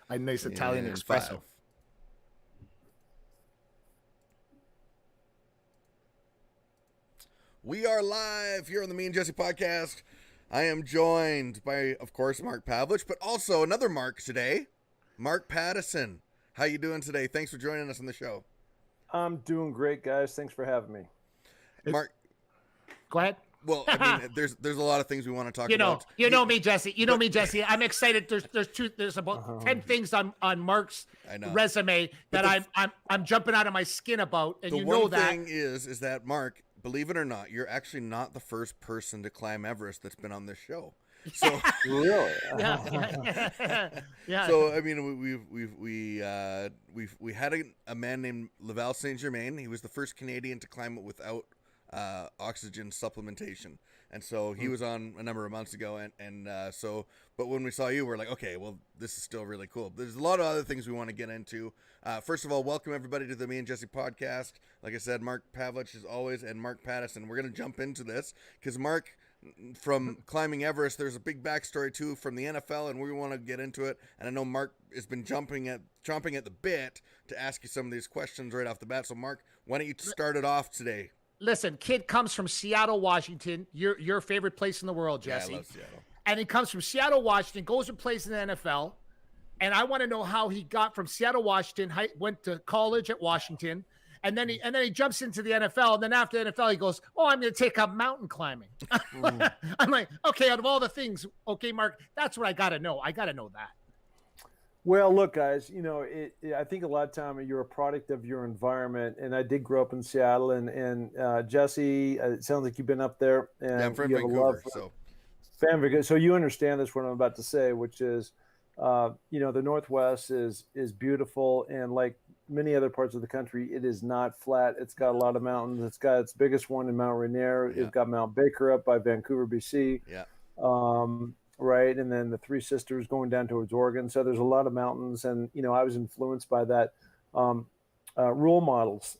a nice Italian In espresso. 5. We are live here on the Me and Jesse podcast. I am joined by, of course, Mark Pavlich, but also another Mark today, Mark Pattison. How you doing today? Thanks for joining us on the show. I'm doing great, guys. Thanks for having me. Mark, Go ahead. well, I mean, there's a lot of things we want to talk about. You know me, Jesse. You know me, Jesse. I'm excited. There's about 10 things on Mark's resume that I'm jumping out of my skin about, and you know that. The one thing is that Mark, believe it or not, you're actually not the first person to climb Everest that's been on this show. So Really? Yeah. So I mean, we had a man named Laval Saint Germain. He was the first Canadian to climb it without oxygen supplementation, and so he was on a number of months ago. But when we saw you, we're like, okay, well, this is still really cool. There's a lot of other things we want to get into. First of all, welcome everybody to the Me and Jesse podcast. Like I said, Mark Pavlich as always, and Mark Pattison. We're gonna jump into this because Mark, from climbing Everest, there's a big backstory too from the NFL, and we want to get into it. And I know Mark has been chomping at the bit to ask you some of these questions right off the bat. So Mark, why don't you start it off today? Listen, kid comes from Seattle, Washington. Your favorite place in the world, Jesse. Yeah, I love Seattle. And he comes from Seattle, Washington, goes and plays in the NFL. And I want to know how he got from Seattle, Washington, went to college at Washington, and then he jumps into the NFL. And then after the NFL, he goes, "Oh, I'm going to take up mountain climbing." I'm like, okay, out of all the things, okay, Mark, that's what I got to know. I got to know that. Well, look, guys, I think a lot of time you're a product of your environment, and I did grow up in Seattle, and Jesse, it sounds like you've been up there, and Yeah, I'm from you have Vancouver, a love for Vancouver. So you understand this, what I'm about to say, which is, the Northwest is beautiful, and like many other parts of the country, it is not flat. It's got a lot of mountains. It's got its biggest one in Mount Rainier. Yeah. It's got Mount Baker up by Vancouver, BC. Yeah. Right, and then the Three Sisters going down towards Oregon. So there's a lot of mountains, and I was influenced by that. Role models.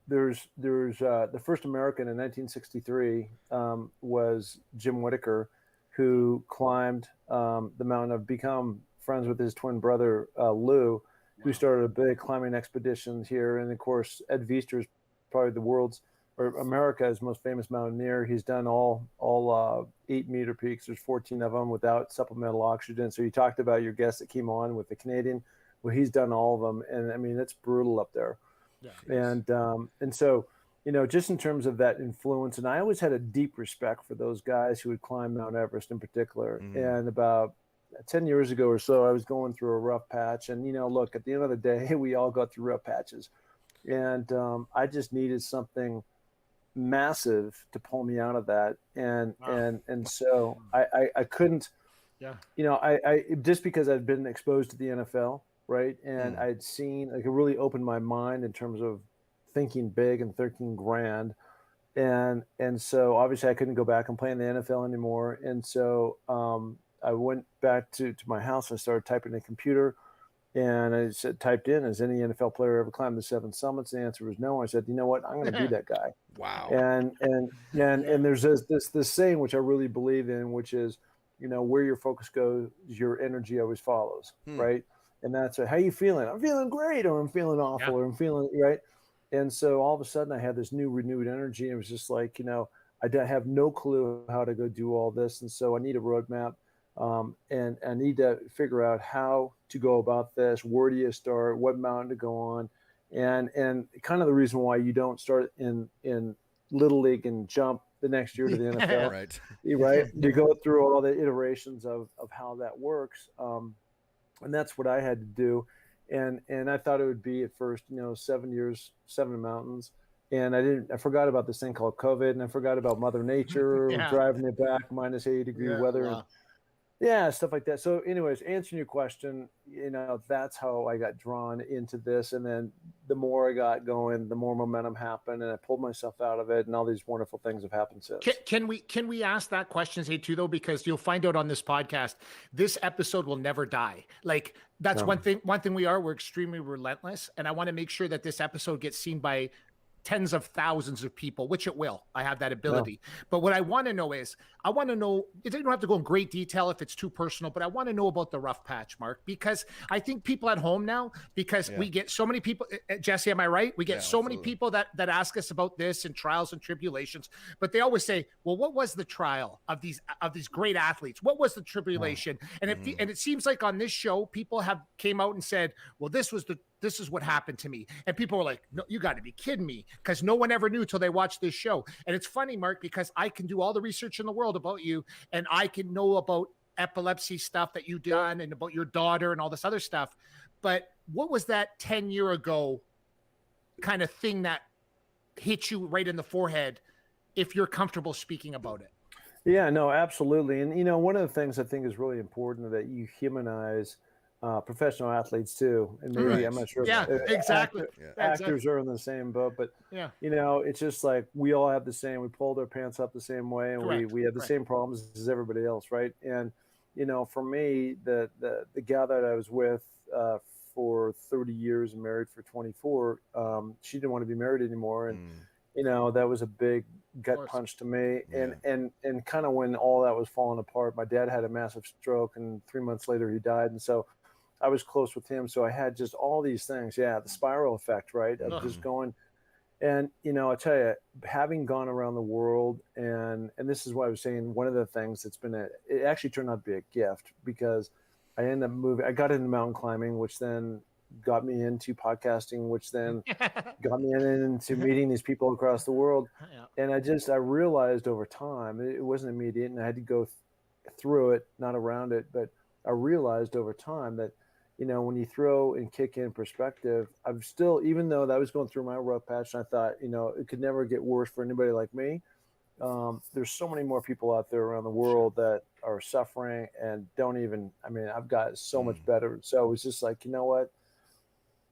There's the first American in 1963 was Jim Whittaker, who climbed the mountain. I've become friends with his twin brother Lou, who started a big climbing expedition here, and of course Ed Viester is probably the world's or America's most famous mountaineer. He's done all 8-meter peaks. There's 14 of them without supplemental oxygen. So you talked about your guest that came on with the Canadian. Well, he's done all of them, and I mean it's brutal up there. Yeah. And so just in terms of that influence, and I always had a deep respect for those guys who would climb Mount Everest in particular. Mm-hmm. And about 10 years ago or so, I was going through a rough patch, and look, at the end of the day, we all go through rough patches, and I just needed something massive to pull me out of that, and so I couldn't, I just because I'd been exposed to the NFL, right, and I'd seen, like, it really opened my mind in terms of thinking big and thinking grand, and so obviously I couldn't go back and play in the NFL anymore, and so I went back to my house and started typing in a computer. And I typed in, has any NFL player ever climbed the 7 summits? The answer was no. I said, you know what? I'm going to be that guy. Wow. And there's this saying, which I really believe in, which is, where your focus goes, your energy always follows, right? And that's how you feeling? I'm feeling great, or I'm feeling awful, or I'm feeling right. And so all of a sudden I had this new renewed energy. And it was just like, I have no clue how to go do all this. And so I need a roadmap. And I need to figure out how to go about this. Where do you start? What mountain to go on? And kind of the reason why you don't start in Little League and jump the next year to the NFL, Right? Right? You go through all the iterations of how that works, and that's what I had to do. And I thought it would be at first, 7 years, 7 mountains. And I forgot about this thing called COVID, and I forgot about Mother Nature, driving it back, minus 80-degree weather. Wow. Yeah, stuff like that. So anyways, answering your question, that's how I got drawn into this. And then the more I got going, the more momentum happened, and I pulled myself out of it, and all these wonderful things have happened since. Can we ask that question, say, too, though, because you'll find out on this podcast, this episode will never die. Like, that's one thing we're extremely relentless. And I want to make sure that this episode gets seen by tens of thousands of people, which it will. I have that ability. But what I want to know is, I want to know, you don't have to go in great detail if it's too personal, but I want to know about the rough patch, Mark, because I think people at home now, because we get so many people, Jesse, am I right? We get so many people that ask us about this and trials and tribulations, but they always say, well, what was the trial of these great athletes? What was the tribulation? And it seems like on this show, people have came out and said, well, this is what happened to me. And people were like, no, you got to be kidding me, because no one ever knew till they watched this show. And it's funny, Mark, because I can do all the research in the world about you, and I can know about epilepsy stuff that you've done and about your daughter and all this other stuff. But what was that 10-year ago kind of thing that hit you right in the forehead, if you're comfortable speaking about it? Yeah, no, absolutely. And, you know, one of the things I think is really important that you humanize professional athletes too. And maybe, I'm not sure. Yeah, exactly. Actors are in the same boat, but you know, it's just like, we all have the same, we pulled our pants up the same way, and we have the same problems as everybody else. Right. And, you know, for me, the gal that I was with for 30 years and married for 24, she didn't want to be married anymore. And, you know, that was a big gut punch to me. And kind of when all that was falling apart, my dad had a massive stroke, and 3 months later he died. And so I was close with him. So I had just all these things. Yeah. The spiral effect, right? Of just going. And, you know, I tell you, having gone around the world, and this is what I was saying, one of the things that's been it actually turned out to be a gift, because I ended up I got into mountain climbing, which then got me into podcasting, which then got me into meeting these people across the world. And I realized over time, it wasn't immediate, and I had to go through it, not around it, but I realized over time that, you know, when you throw and kick in perspective, I'm still, even though that was going through my rough patch, and I thought, you know, it could never get worse for anybody like me. There's so many more people out there around the world that are suffering and don't even, I mean, I've got so much better. So it was just like, you know what,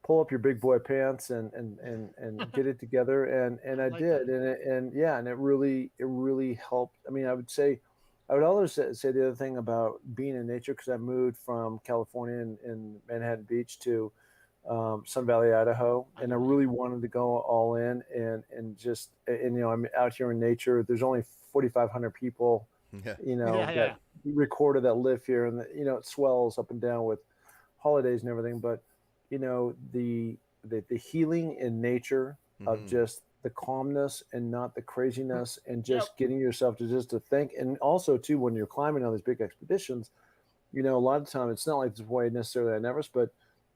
pull up your big boy pants and get it together. And I did. And it really helped. I mean, I would always say the other thing about being in nature, because I moved from California in Manhattan Beach to Sun Valley, Idaho, and I really wanted to go all in and you know, I'm out here in nature. There's only 4,500 people, you know, that recorded that live here, and you know, it swells up and down with holidays and everything. But you know, the healing in nature of just the calmness and not the craziness, and just getting yourself to think. And also too, when you're climbing on these big expeditions, you know, a lot of the time it's not like this way necessarily on Everest, but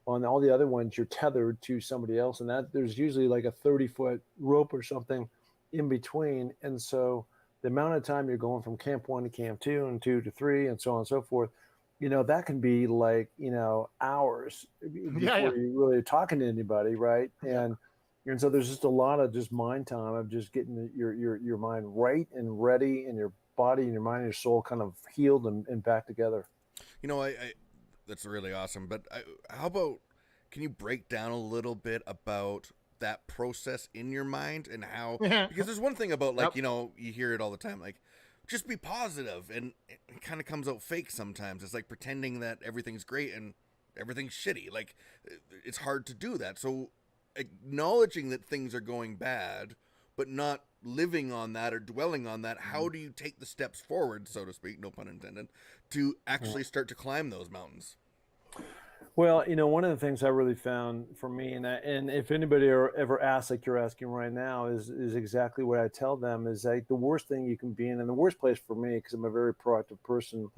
on all the other ones, you're tethered to somebody else, and that there's usually like a 30-foot rope or something in between. And so the amount of time you're going from camp 1 to camp 2 and 2 to 3 and so on and so forth, you know, that can be like, you know, hours before you're really talking to anybody. Right. And so there's just a lot of just mind time of just getting your mind right and ready, and your body and your mind and your soul kind of healed and back together. You know, I that's really awesome. But how about, can you break down a little bit about that process in your mind, and how, because there's one thing about, like, you know, you hear it all the time, like, just be positive, and it kind of comes out fake sometimes. It's like pretending that everything's great and everything's shitty. Like, it's hard to do that. So acknowledging that things are going bad, but not living on that or dwelling on that, how do you take the steps forward, so to speak, no pun intended, to actually start to climb those mountains? Well, you know, one of the things I really found for me, and if anybody ever asks, like you're asking right now, is exactly what I tell them, is like the worst thing you can be in, and the worst place for me, because I'm a very proactive person,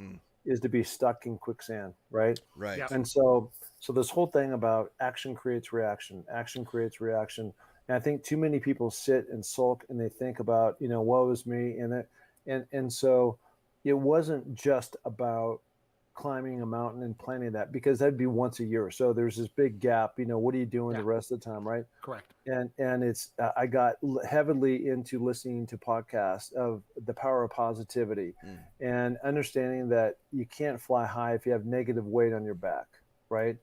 is to be stuck in quicksand, right? Right. Yeah. And so this whole thing about action creates reaction, and I think too many people sit and sulk, and they think about, you know, woe is me, and so it wasn't just about climbing a mountain and planning that, because that'd be once a year. So there's this big gap, you know, what are you doing the rest of the time, right? Correct. And it's, I got heavily into listening to podcasts of the power of positivity and understanding that you can't fly high if you have negative weight on your back, right?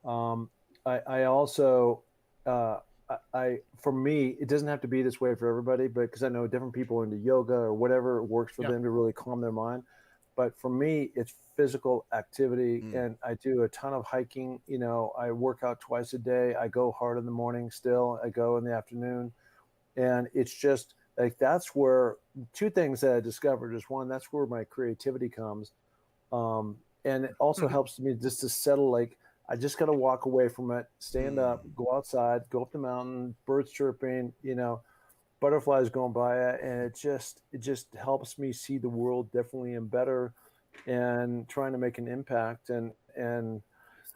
I also, for me, it doesn't have to be this way for everybody, but because I know different people are into yoga or whatever works for them to really calm their mind. But for me, it's physical activity, and I do a ton of hiking. You know, I work out twice a day. I go hard in the morning still. I go in the afternoon. And it's just like, that's where two things that I discovered is, one, that's where my creativity comes. And it also helps me just to settle, like, I just got to walk away from it, stand up, go outside, go up the mountain, birds chirping, butterflies going by it, and it just helps me see the world differently and better, and trying to make an impact. And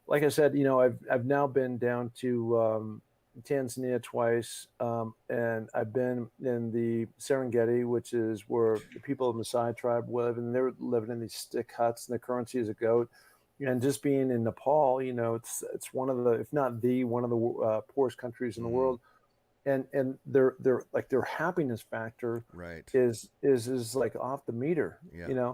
like I said, I've now been down to Tanzania twice, and I've been in the Serengeti, which is where the people of the Maasai tribe live, and they're living in these stick huts, and the currency is a goat. And just being in Nepal, it's one of the, if not the one of the poorest countries in the world, and their happiness factor Right. is like off the meter. Yeah.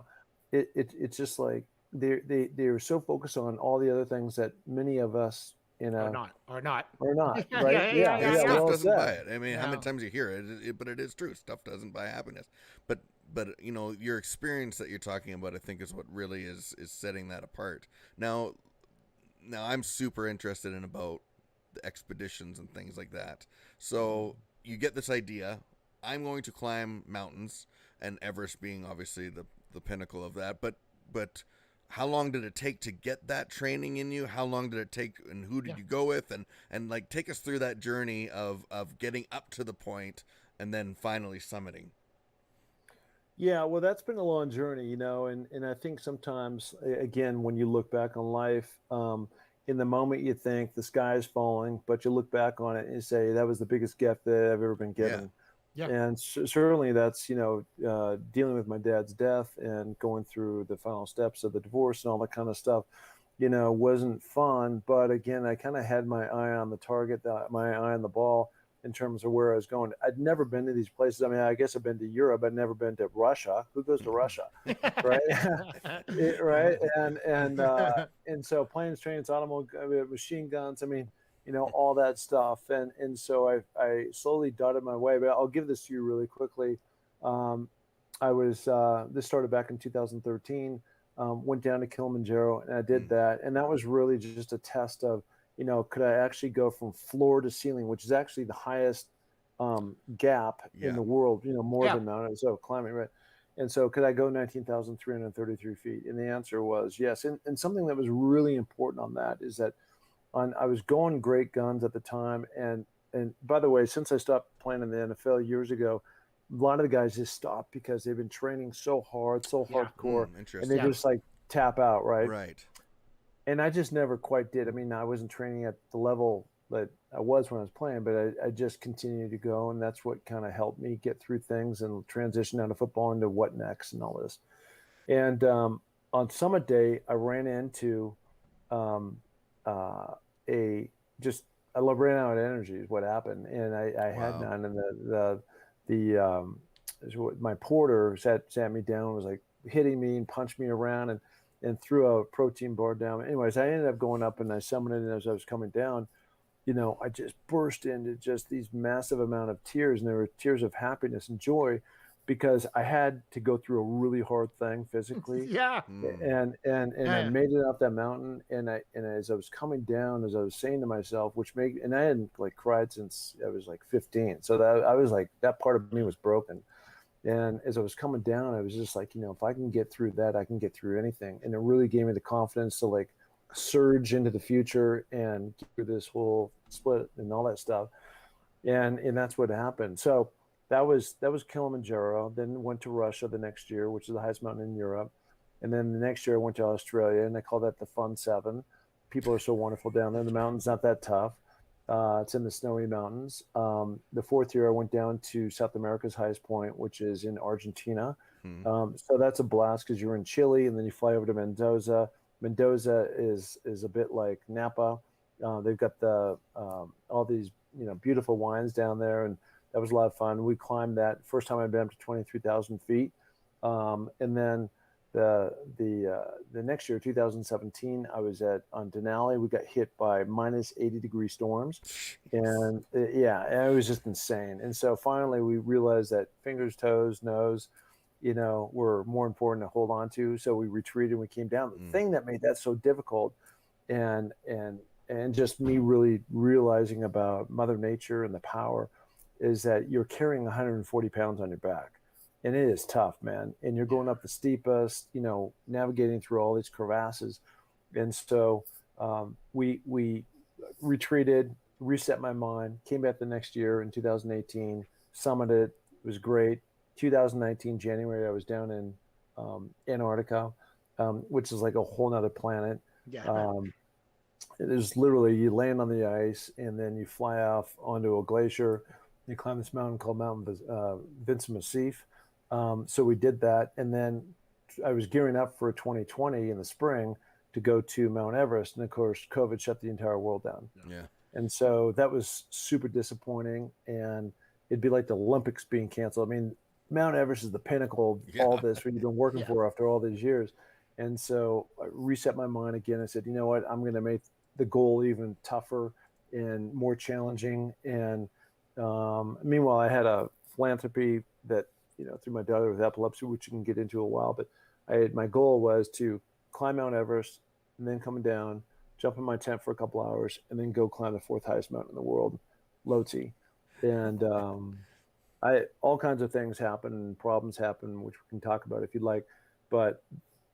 It's just like they're so focused on all the other things that many of us, Are not. right? Yeah, stuff Well doesn't buy said. it. I mean, how Yeah. many times you hear it, but it is true. Stuff doesn't buy happiness. But your experience that you're talking about, I think, is what really is setting that apart. Now I'm super interested in about the expeditions and things like that. So you get this idea. I'm going to climb mountains, and Everest being obviously the pinnacle of that. But how long did it take to get that training in you? How long did it take, and who did you go with? And like, take us through that journey of getting up to the point and then finally summiting. Yeah, well, that's been a long journey, and I think sometimes, again, when you look back on life, in the moment you think the sky is falling, but you look back on it and you say, that was the biggest gift that I've ever been given. Yeah. And certainly that's, dealing with my dad's death and going through the final steps of the divorce and all that kind of stuff, wasn't fun. But again, I kind of had my eye on the target, my eye on the ball, in terms of where I was going. I'd never been to these places. I mean, I guess I've been to Europe. I'd never been to Russia. Who goes to Russia, right? Right? And so planes, trains, automobiles, machine guns. I mean, all that stuff. And so I slowly dotted my way. But I'll give this to you really quickly. I was this started back in 2013. Went down to Kilimanjaro, and I did that. And that was really just a test of, could I actually go from floor to ceiling, which is actually the highest gap in the world, more than Mount so climbing, right? And so could I go 19,333 feet? And the answer was yes. And something that was really important on that is that I was going great guns at the time. And by the way, since I stopped playing in the NFL years ago, a lot of the guys just stopped because they've been training so hard, so hardcore, and they just like tap out, right? Right. And I just never quite did. I mean, I wasn't training at the level that I was when I was playing, but I just continued to go. And that's what kind of helped me get through things and transition out of football into what next and all this. And on summit day, I ran into I ran out of energy is what happened. And I had none. And my porter sat me down, was like hitting me and punched me around and threw a protein bar down. Anyways, I ended up going up and I summited, and as I was coming down, I just burst into just these massive amount of tears, and there were tears of happiness and joy because I had to go through a really hard thing physically. And I made it up that mountain, and as I was coming down, as I was saying to myself, and I hadn't like cried since I was like 15. So that I was like, that part of me was broken. And as I was coming down, I was just like, if I can get through that, I can get through anything. And it really gave me the confidence to like surge into the future and get through this whole split and all that stuff. And that's what happened. So that was Kilimanjaro. Then went to Russia the next year, which is the highest mountain in Europe. And then the next year I went to Australia, and I call that the Fun 7. People are so wonderful down there. The mountain's not that tough. It's in the snowy mountains. The fourth year I went down to South America's highest point, which is in Argentina. So that's a blast because you're in Chile, and then you fly over to Mendoza. Mendoza is a bit like Napa. They've got all these beautiful wines down there, and that was a lot of fun. We climbed that first time I'd been up to 23,000 feet, and then the next year, 2017, I was on Denali. We got hit by minus 80-degree storms, and it was just insane. And so finally, we realized that fingers, toes, nose, were more important to hold on to. So we retreated and we came down. The thing that made that so difficult, and just me really realizing about Mother Nature and the power, is that you're carrying 140 pounds on your back. And it is tough, man. And you're going up the steepest, navigating through all these crevasses. And so we retreated, reset my mind, came back the next year in 2018, summited. It was great. 2019, January, I was down in Antarctica, which is like a whole nother planet. Yeah. It is literally, you land on the ice and then you fly off onto a glacier. You climb this mountain called Mount Vincent Massif. So we did that. And then I was gearing up for 2020 in the spring to go to Mount Everest. And of course, COVID shut the entire world down. Yeah. And so that was super disappointing. And it'd be like the Olympics being canceled. I mean, Mount Everest is the pinnacle of all this, what you've been working for after all these years. And so I reset my mind again. I said, you know what, I'm going to make the goal even tougher and more challenging. And meanwhile, I had a philanthropy that, through my daughter with epilepsy, which you can get into a while, but my goal was to climb Mount Everest and then come down, jump in my tent for a couple hours, and then go climb the fourth highest mountain in the world, Lhotse. And all kinds of things happen and problems happen, which we can talk about if you'd like, but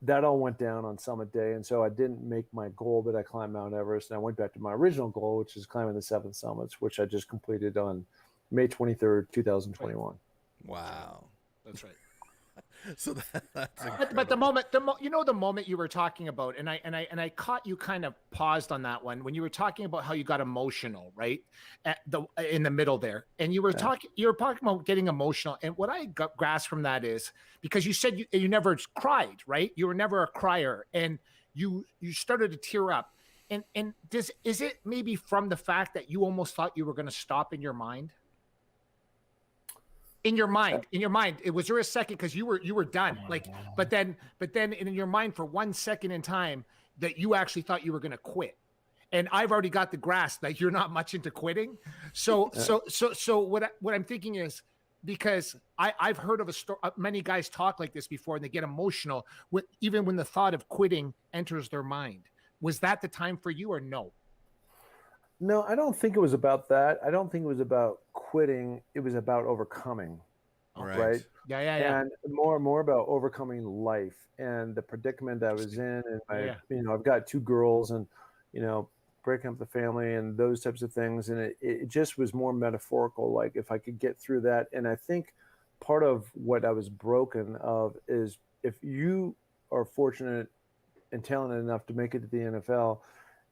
that all went down on summit day. And so I didn't make my goal, but I climbed Mount Everest, and I went back to my original goal, which is climbing the 7 summits, which I just completed on May 23rd, 2021. Wow. That's right. So that's but the moment you were talking about, and I caught you kind of paused on that one when you were talking about how you got emotional, right? In the middle there, and you were talking about getting emotional, and what I grasped from that is because you said you never cried, right? You were never a crier, and you started to tear up, and is it maybe from the fact that you almost thought you were going to stop in your mind? In your mind, was there a second, because you were done, but then in your mind for 1 second in time that you actually thought you were going to quit? And I've already got the grasp that you're not much into quitting. So what I'm thinking is, because I've heard of a story, many guys talk like this before, and they get emotional even when the thought of quitting enters their mind. Was that the time for you, or no? No, I don't think it was about that. I don't think it was about quitting. It was about overcoming, right? Yeah. And more about overcoming life and the predicament I was in. And I've got 2 girls, and, breaking up the family and those types of things. And it just was more metaphorical, like if I could get through that. And I think part of what I was broken of is, if you are fortunate and talented enough to make it to the NFL,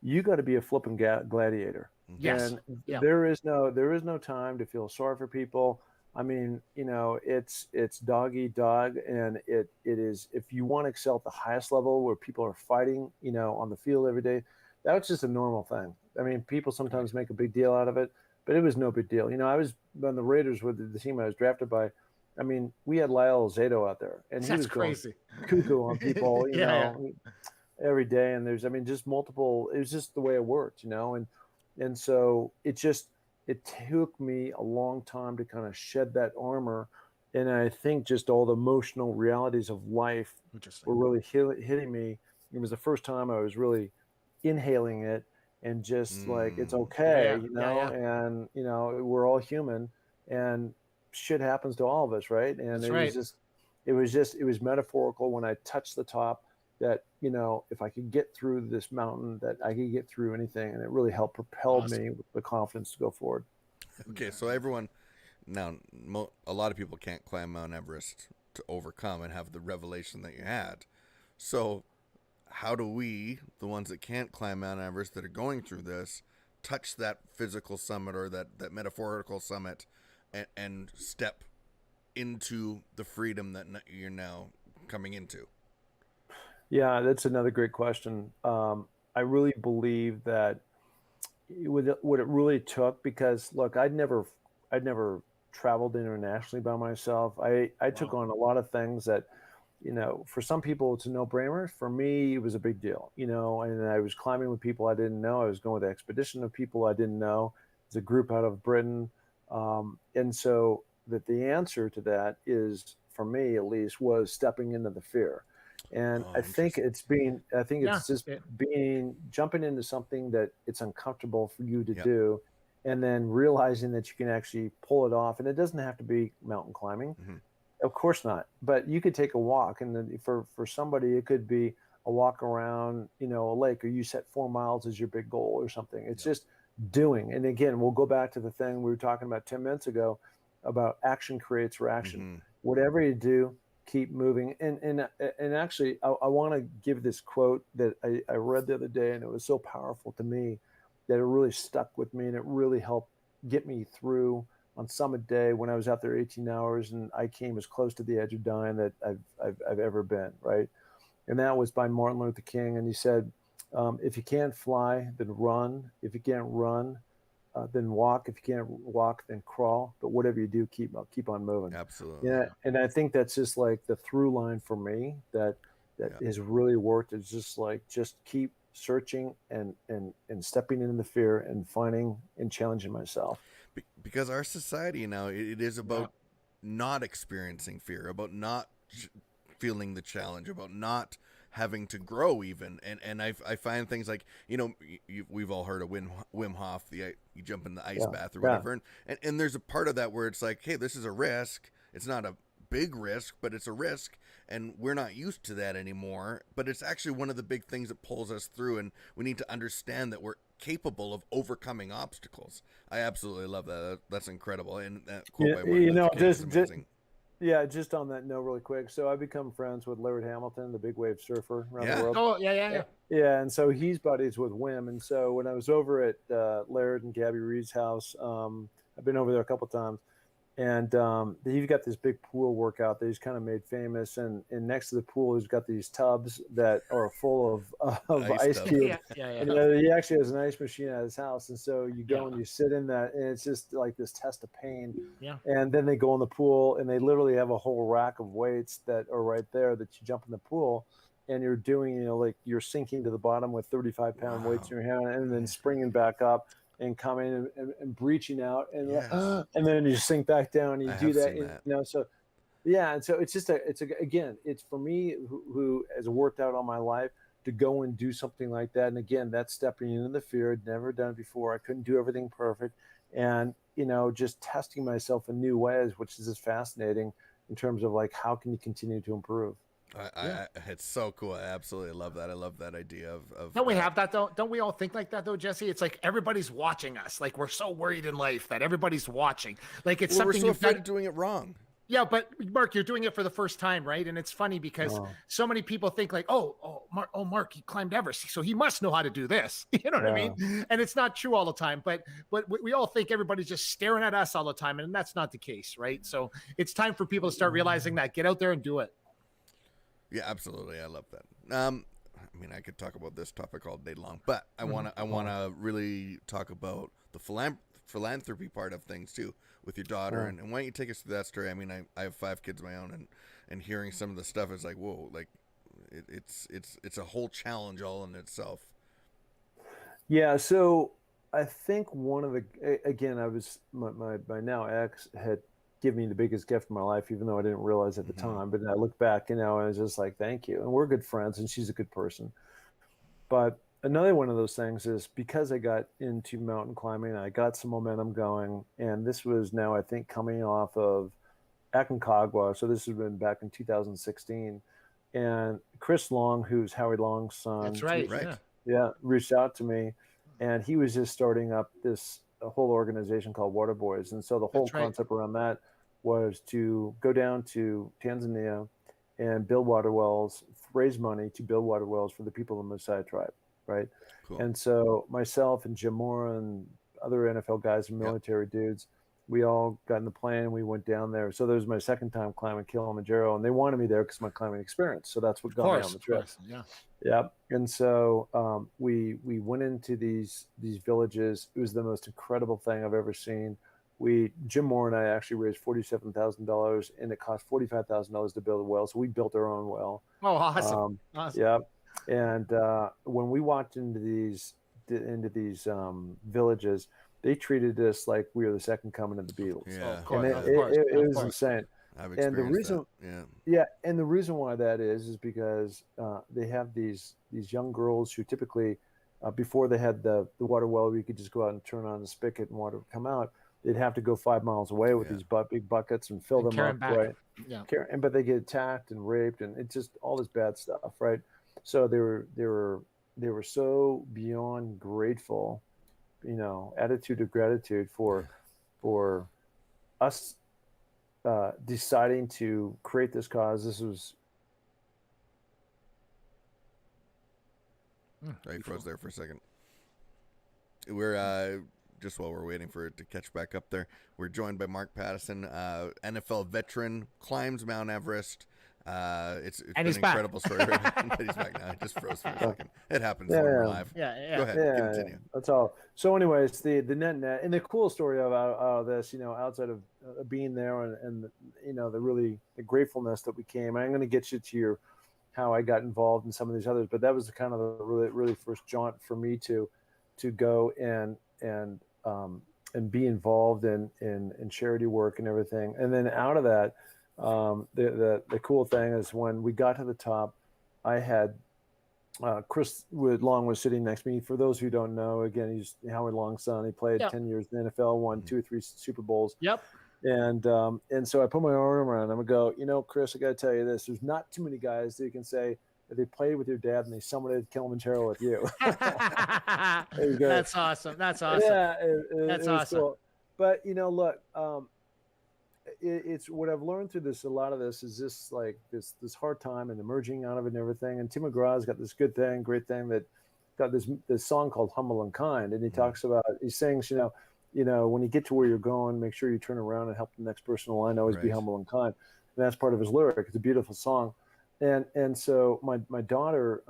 you got to be a flipping gladiator. Yes. And there is no time to feel sorry for people. I mean, it's dog eat dog, and it is, if you want to excel at the highest level where people are fighting, on the field every day, that's just a normal thing. I mean, people sometimes make a big deal out of it, but it was no big deal. I was on the Raiders with the team I was drafted by. I mean, we had Lyle Zato out there, and he was crazy, cuckoo on people, every day. And there's, just multiple, it was just the way it worked, and so it took me a long time to kind of shed that armor. And I think just all the emotional realities of life were really hitting me. It was the first time I was really inhaling it, and just like, it's okay, and, we're all human, and shit happens to all of us. Right. And it was metaphorical when I touched the top, that, if I could get through this mountain, that I could get through anything. And it really helped propel me with the confidence to go forward. Okay. So everyone now, a lot of people can't climb Mount Everest to overcome and have the revelation that you had. So how do we, the ones that can't climb Mount Everest, that are going through this, touch that physical summit, or that metaphorical summit, and step into the freedom that you're now coming into? Yeah, that's another great question. I really believe that what it really took, because look, I'd never traveled internationally by myself. I took on a lot of things that, for some people it's a no-brainer. For me, it was a big deal, and I was climbing with people I didn't know. I was going with an expedition of people I didn't know. It's a group out of Britain. And so that the answer to that is, for me at least, was stepping into the fear. And I think it's jumping into something that it's uncomfortable for you to do, and then realizing that you can actually pull it off. And it doesn't have to be mountain climbing. Of course not. But you could take a walk, and then for somebody, it could be a walk around, you know, a lake, or you set 4 miles as your big goal or something. It's just doing. And again, we'll go back to the thing we were talking about 10 minutes ago about action creates reaction. Whatever you do, keep moving. And actually, I want to give this quote that I read the other day, and it was so powerful to me that it really stuck with me, and it really helped get me through on Summit Day when I was out there 18 hours and I came as close to the edge of dying that I've ever been, right? And that was by Martin Luther King. And he said, if you can't fly, then run. If you can't run, then walk. If you can't walk, then crawl. But whatever you do, keep on moving. Absolutely. Yeah. And I think that's just like the through line for me that has really worked. It's just like, just keep searching and stepping into the fear and finding and challenging myself. Because our society now, it is about not experiencing fear, about not feeling the challenge, about not having to grow even. And I find things like, you know, we've all heard of Wim Hof, you jump in the ice bath or whatever. And there's a part of that where it's like, hey, this is a risk. It's not a big risk, but it's a risk. And we're not used to that anymore. But it's actually one of the big things that pulls us through. And we need to understand that we're capable of overcoming obstacles. I absolutely love that. That's incredible. And that quote by Martin Luther King is amazing. Just on that note, really quick. So I become friends with Laird Hamilton, the big wave surfer around the world. Oh, yeah. Yeah, and so he's buddies with Wim. And so when I was over at Laird and Gabby Reed's house, I've been over there a couple of times, and he's got this big pool workout that he's kind of made famous. And next to the pool, he's got these tubs that are full of ice cubes. And he actually has an ice machine at his house. And so you go and you sit in that, and it's just like this test of pain. Yeah. And then they go in the pool, and they literally have a whole rack of weights that are right there that you jump in the pool. And you're doing, you know, like you're sinking to the bottom with 35-pound weights in your hand, and then springing back up and coming and breaching out, and and then you sink back down, and you do that, you know. So and so it's just again, it's for me who has worked out all my life to go and do something like that. And again, that's stepping into the fear. I'd never done it before. I couldn't do everything perfect, and you know, just testing myself in new ways, which is just fascinating in terms of like, how can you continue to improve? It's so cool. I absolutely love that. I love that idea of Don't we have that though? Don't we all think like that though, Jesse? It's like everybody's watching us. Like we're so worried in life that everybody's watching. Like it's something we're so afraid of doing it wrong. Yeah, but Mark, you're doing it for the first time, right? And it's funny because so many people think like, Mark, he climbed Everest, so he must know how to do this. You know what I mean? And it's not true all the time, but we all think everybody's just staring at us all the time, and that's not the case, right? So it's time for people to start realizing that. Get out there and do it. Yeah, absolutely. I love that. I mean, I could talk about this topic all day long, but I wanna really talk about the philanthropy part of things too with your daughter. And why don't you take us through that story? I mean, I have 5 kids of my own, and hearing some of the stuff is like, whoa, like it's a whole challenge all in itself. Yeah. So I think one of the, again, I was my now ex had give me the biggest gift of my life, even though I didn't realize at the time. But I look back, you know, I was just like, thank you. And we're good friends, and she's a good person. But another one of those things is because I got into mountain climbing, I got some momentum going. And this was now, I think, coming off of Aconcagua. So this has been back in 2016. And Chris Long, who's Howie Long's son. That's right. Yeah, reached out to me. And he was just starting up this whole organization called Water Boys. And so the whole concept around that was to go down to Tanzania and build water wells, raise money to build water wells for the people of the Maasai tribe, right? Cool. And so myself and Jim Mora and other NFL guys and military dudes, we all got in the plane and we went down there. So that was my second time climbing Kilimanjaro, and they wanted me there because of my climbing experience. So that's what got me on the trip. Yeah. And so we went into these villages. It was the most incredible thing I've ever seen. Jim Moore and I actually raised $47,000, and it cost $45,000 to build a well. So we built our own well. Oh, awesome! Awesome. Yeah. And when we walked into these villages, they treated us like we were the second coming of the Beatles. Yeah, of course, it was insane. And the reason, and the reason why that is because they have these young girls who typically before they had the water well where you could just go out and turn on the spigot and water would come out. They'd have to go 5 miles away with these big buckets and fill them carry up, 'em back. right? Yeah. But they get attacked and raped, and it's just all this bad stuff, right? So they were so beyond grateful, attitude of gratitude for us deciding to create this cause. This was. Oh, you froze there for a second. We're just while we're waiting for it to catch back up there, we're joined by Mark Pattison, NFL veteran, climbs Mount Everest. It's been an incredible story. He's back now. I just froze for a second. It happens when we're live. Yeah. Go ahead. Continue. That's all. So, anyways, the net and the cool story about this, outside of being there and the gratefulness that we came. I'm going to get you to how I got involved in some of these others, but that was the kind of the really first jaunt for me to go and be involved in charity work and everything. And then out of that, the cool thing is when we got to the top, I had Chris Long was sitting next to me. For those who don't know, again, he's Howard Long's son. He played 10 years in the NFL, won 2 or 3 Super Bowls. Yep. And so I put my arm around him and go, Chris, I got to tell you this. There's not too many guys that you can say that they played with your dad and they summited Kilimanjaro with you. That's awesome. That's awesome. Yeah, that's awesome. Cool. But, look, it's what I've learned through this. A lot of this is this like this hard time and emerging out of it and everything. And Tim McGraw's got this great thing that got this song called "Humble and Kind," and he talks about, he sings, when you get to where you're going, make sure you turn around and help the next person in line. Always be humble and kind. And that's part of his lyric. It's a beautiful song. And so my daughter,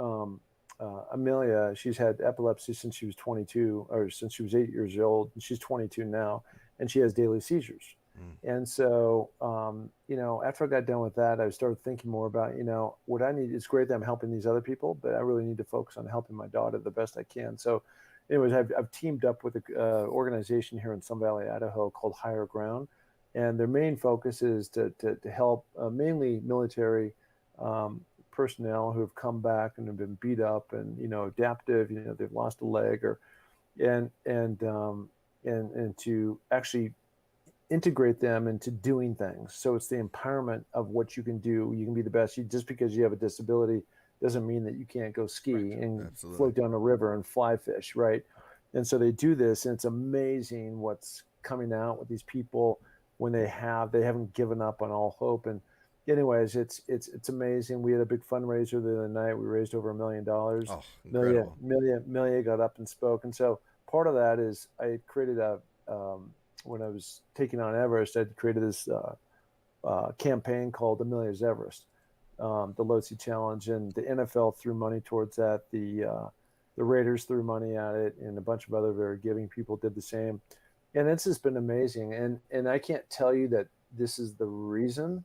Amelia, she's had epilepsy since she was 22, or since she was 8 years old, and she's 22 now, and she has daily seizures. And so, after I got done with that, I started thinking more about, what I need. It's great that I'm helping these other people, but I really need to focus on helping my daughter the best I can. So anyways, I've teamed up with an organization here in Sun Valley, Idaho called Higher Ground. And their main focus is to help mainly military personnel who have come back and have been beat up and, adaptive, they've lost a leg and to actually integrate them into doing things. So it's the empowerment of what you can do. You can be the best. Just because you have a disability doesn't mean that you can't go ski and float down a river and fly fish, right? And so they do this, and it's amazing what's coming out with these people when they haven't given up on all hope. And anyways, it's amazing. We had a big fundraiser the other night. We raised over $1 million. Oh, incredible. Amelia got up and spoke. And so part of that is I created when I was taking on Everest, I created this campaign called Amelia's Everest, the Lotse Challenge, and the NFL threw money towards that. The Raiders threw money at it, and a bunch of other very giving people did the same. And it's just been amazing. And I can't tell you that this is the reason,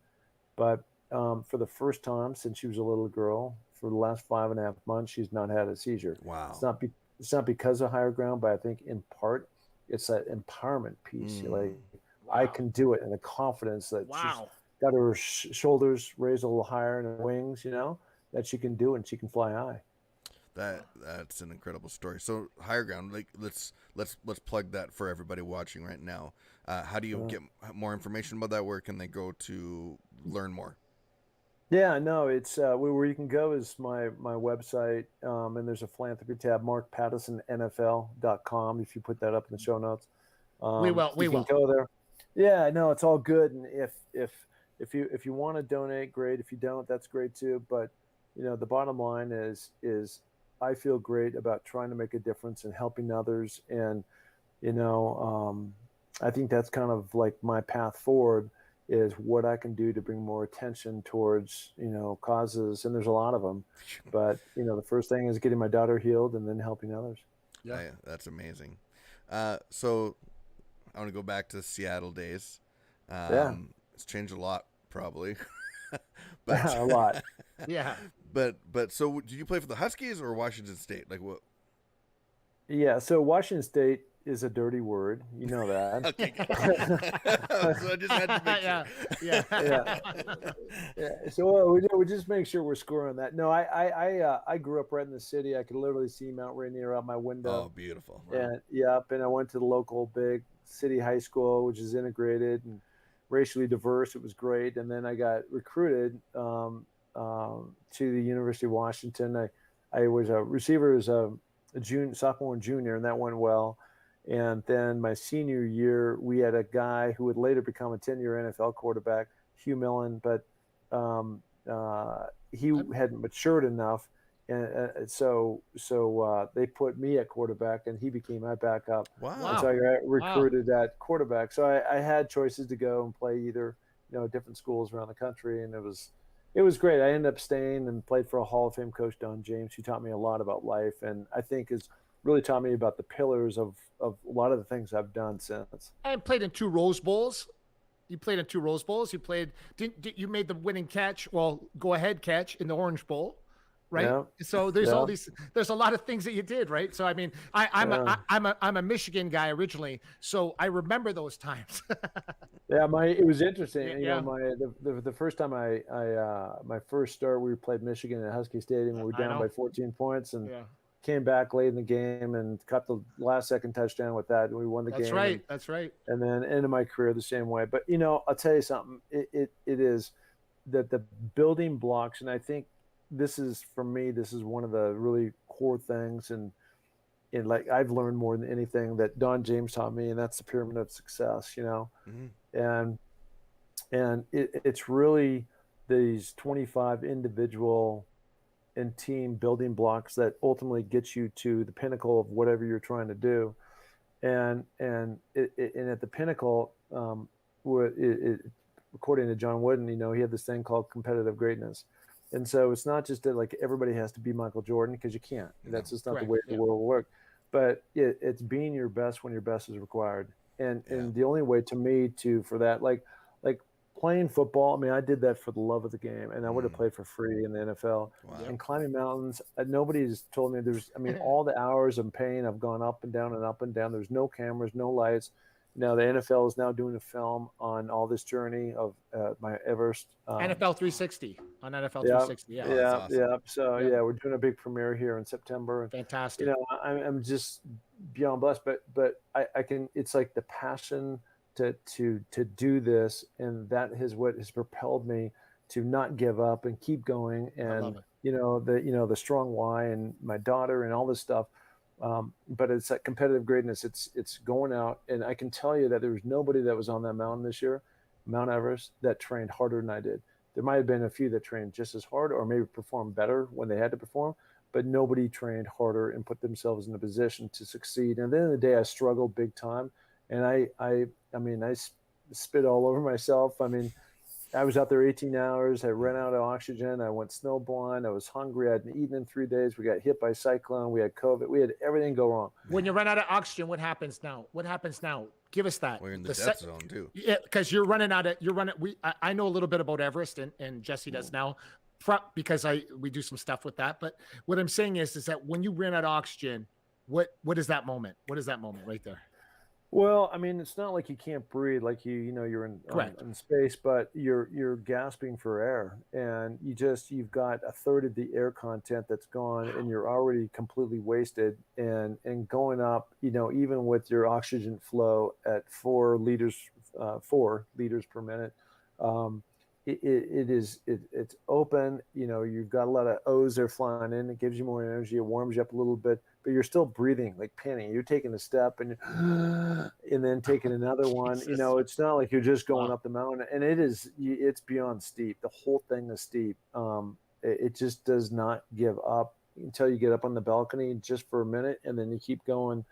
but for the first time since she was a little girl, for the last 5.5 months, she's not had a seizure. Wow. It's not because of Higher Ground, but I think in part it's that empowerment piece. I can do it, and the confidence that she's got her shoulders raised a little higher and her wings, that she can do it and she can fly high. That's an incredible story. So Higher Ground, let's plug that for everybody watching right now. How do you get more information about that? Where can they go to learn more? Yeah, no, it's where you can go is my website, and there's a philanthropy tab, markpattisonnfl.com. If you put that up in the show notes, we will go there. Yeah, no, it's all good. And if you want to donate, great. If you don't, that's great too. But the bottom line is I feel great about trying to make a difference and helping others. And I think that's kind of like my path forward, is what I can do to bring more attention towards, causes. And there's a lot of them, but the first thing is getting my daughter healed and then helping others. Yeah, that's amazing. So I want to go back to the Seattle days. It's changed a lot, probably. But a lot. Yeah. But so did you play for the Huskies or Washington State? Like what? Yeah. So Washington State, is a dirty word. You know that. Okay. So I just had to make sure. Yeah. Yeah. So we just make sure we're scoring that. No, I grew up right in the city. I could literally see Mount Rainier out my window. Oh, beautiful. And and I went to the local big city high school, which is integrated and racially diverse. It was great. And then I got recruited to the University of Washington. I was a receiver as a sophomore and junior, and that went well. And then my senior year, we had a guy who would later become a 10-year NFL quarterback, Hugh Millen, but he hadn't matured enough. And so they put me at quarterback, and he became my backup. Wow. And so I got recruited at quarterback. So I had choices to go and play either, different schools around the country, and it was great. I ended up staying and played for a Hall of Fame coach, Don James, who taught me a lot about life, and I think has really taught me about the pillars of a lot of the things I've done since. I played in 2 Rose Bowls. You played in 2 Rose Bowls. You played. You made the winning catch? Well, go ahead catch in the Orange Bowl, right? Yeah. So there's all these. There's a lot of things that you did, right? So I mean, I'm a Michigan guy originally, so I remember those times. Yeah, it was interesting. Yeah. The first time my first start, we played Michigan at Husky Stadium. We were down by 14 points and came back late in the game and caught the last second touchdown with that. And we won the game. That's right. And then ended my career the same way. But I'll tell you something. It is that the building blocks, and I think this is one of the really core things, and like I've learned more than anything that Don James taught me, and that's the pyramid of success. Mm-hmm. And it's really these 25 individual and team building blocks that ultimately get you to the pinnacle of whatever you're trying to do. And at the pinnacle, according to John Wooden, he had this thing called competitive greatness. And so it's not just that like everybody has to be Michael Jordan, because you can't. That's just not the way the world will work. But it's being your best when your best is required. And the only way to me for that, like playing football, I mean, I did that for the love of the game, and I would have played for free in the NFL. Wow. And climbing mountains, nobody's told me all the hours of pain, I've gone up and down and up and down. There's no cameras, no lights. Now the NFL is now doing a film on all this journey of my Everest. NFL 360 on NFL 360. Yeah. Awesome. Yeah. So we're doing a big premiere here in September. Fantastic. I'm just beyond blessed, but I can. It's like the passion to do this, and that is what has propelled me to not give up and keep going. And the strong why, and my daughter and all this stuff. But it's that competitive greatness. It's going out, and I can tell you that there was nobody that was on that mountain this year, Mount Everest, that trained harder than I did. There might have been a few that trained just as hard, or maybe performed better when they had to perform, but nobody trained harder and put themselves in a position to succeed. And at the end of the day, I struggled big time, and I spit all over myself. I mean, I was out there 18 hours. I ran out of oxygen. I went snowblind. I was hungry. I hadn't eaten in 3 days. We got hit by cyclone. We had COVID. We had everything go wrong. When you run out of oxygen, what happens now? Give us that. We're in the death zone too. Yeah, because I know a little bit about Everest, and Jesse does now, because we do some stuff with that. But what I'm saying is that when you ran out of oxygen, what is that moment? What is that moment right there? Well, I mean, it's not like you can't breathe, like you're in space, but you're gasping for air, and you've got a third of the air content that's gone, and you're already completely wasted. And going up, even with your oxygen flow at 4 liters per minute, it's open. You've got a lot of O's are flying in. It gives you more energy. It warms you up a little bit, but you're still breathing, like panting. You're taking a step and then taking another one. It's not like you're just going up the mountain, and it's beyond steep. The whole thing is steep. It just does not give up until you get up on the balcony just for a minute, and then you keep going.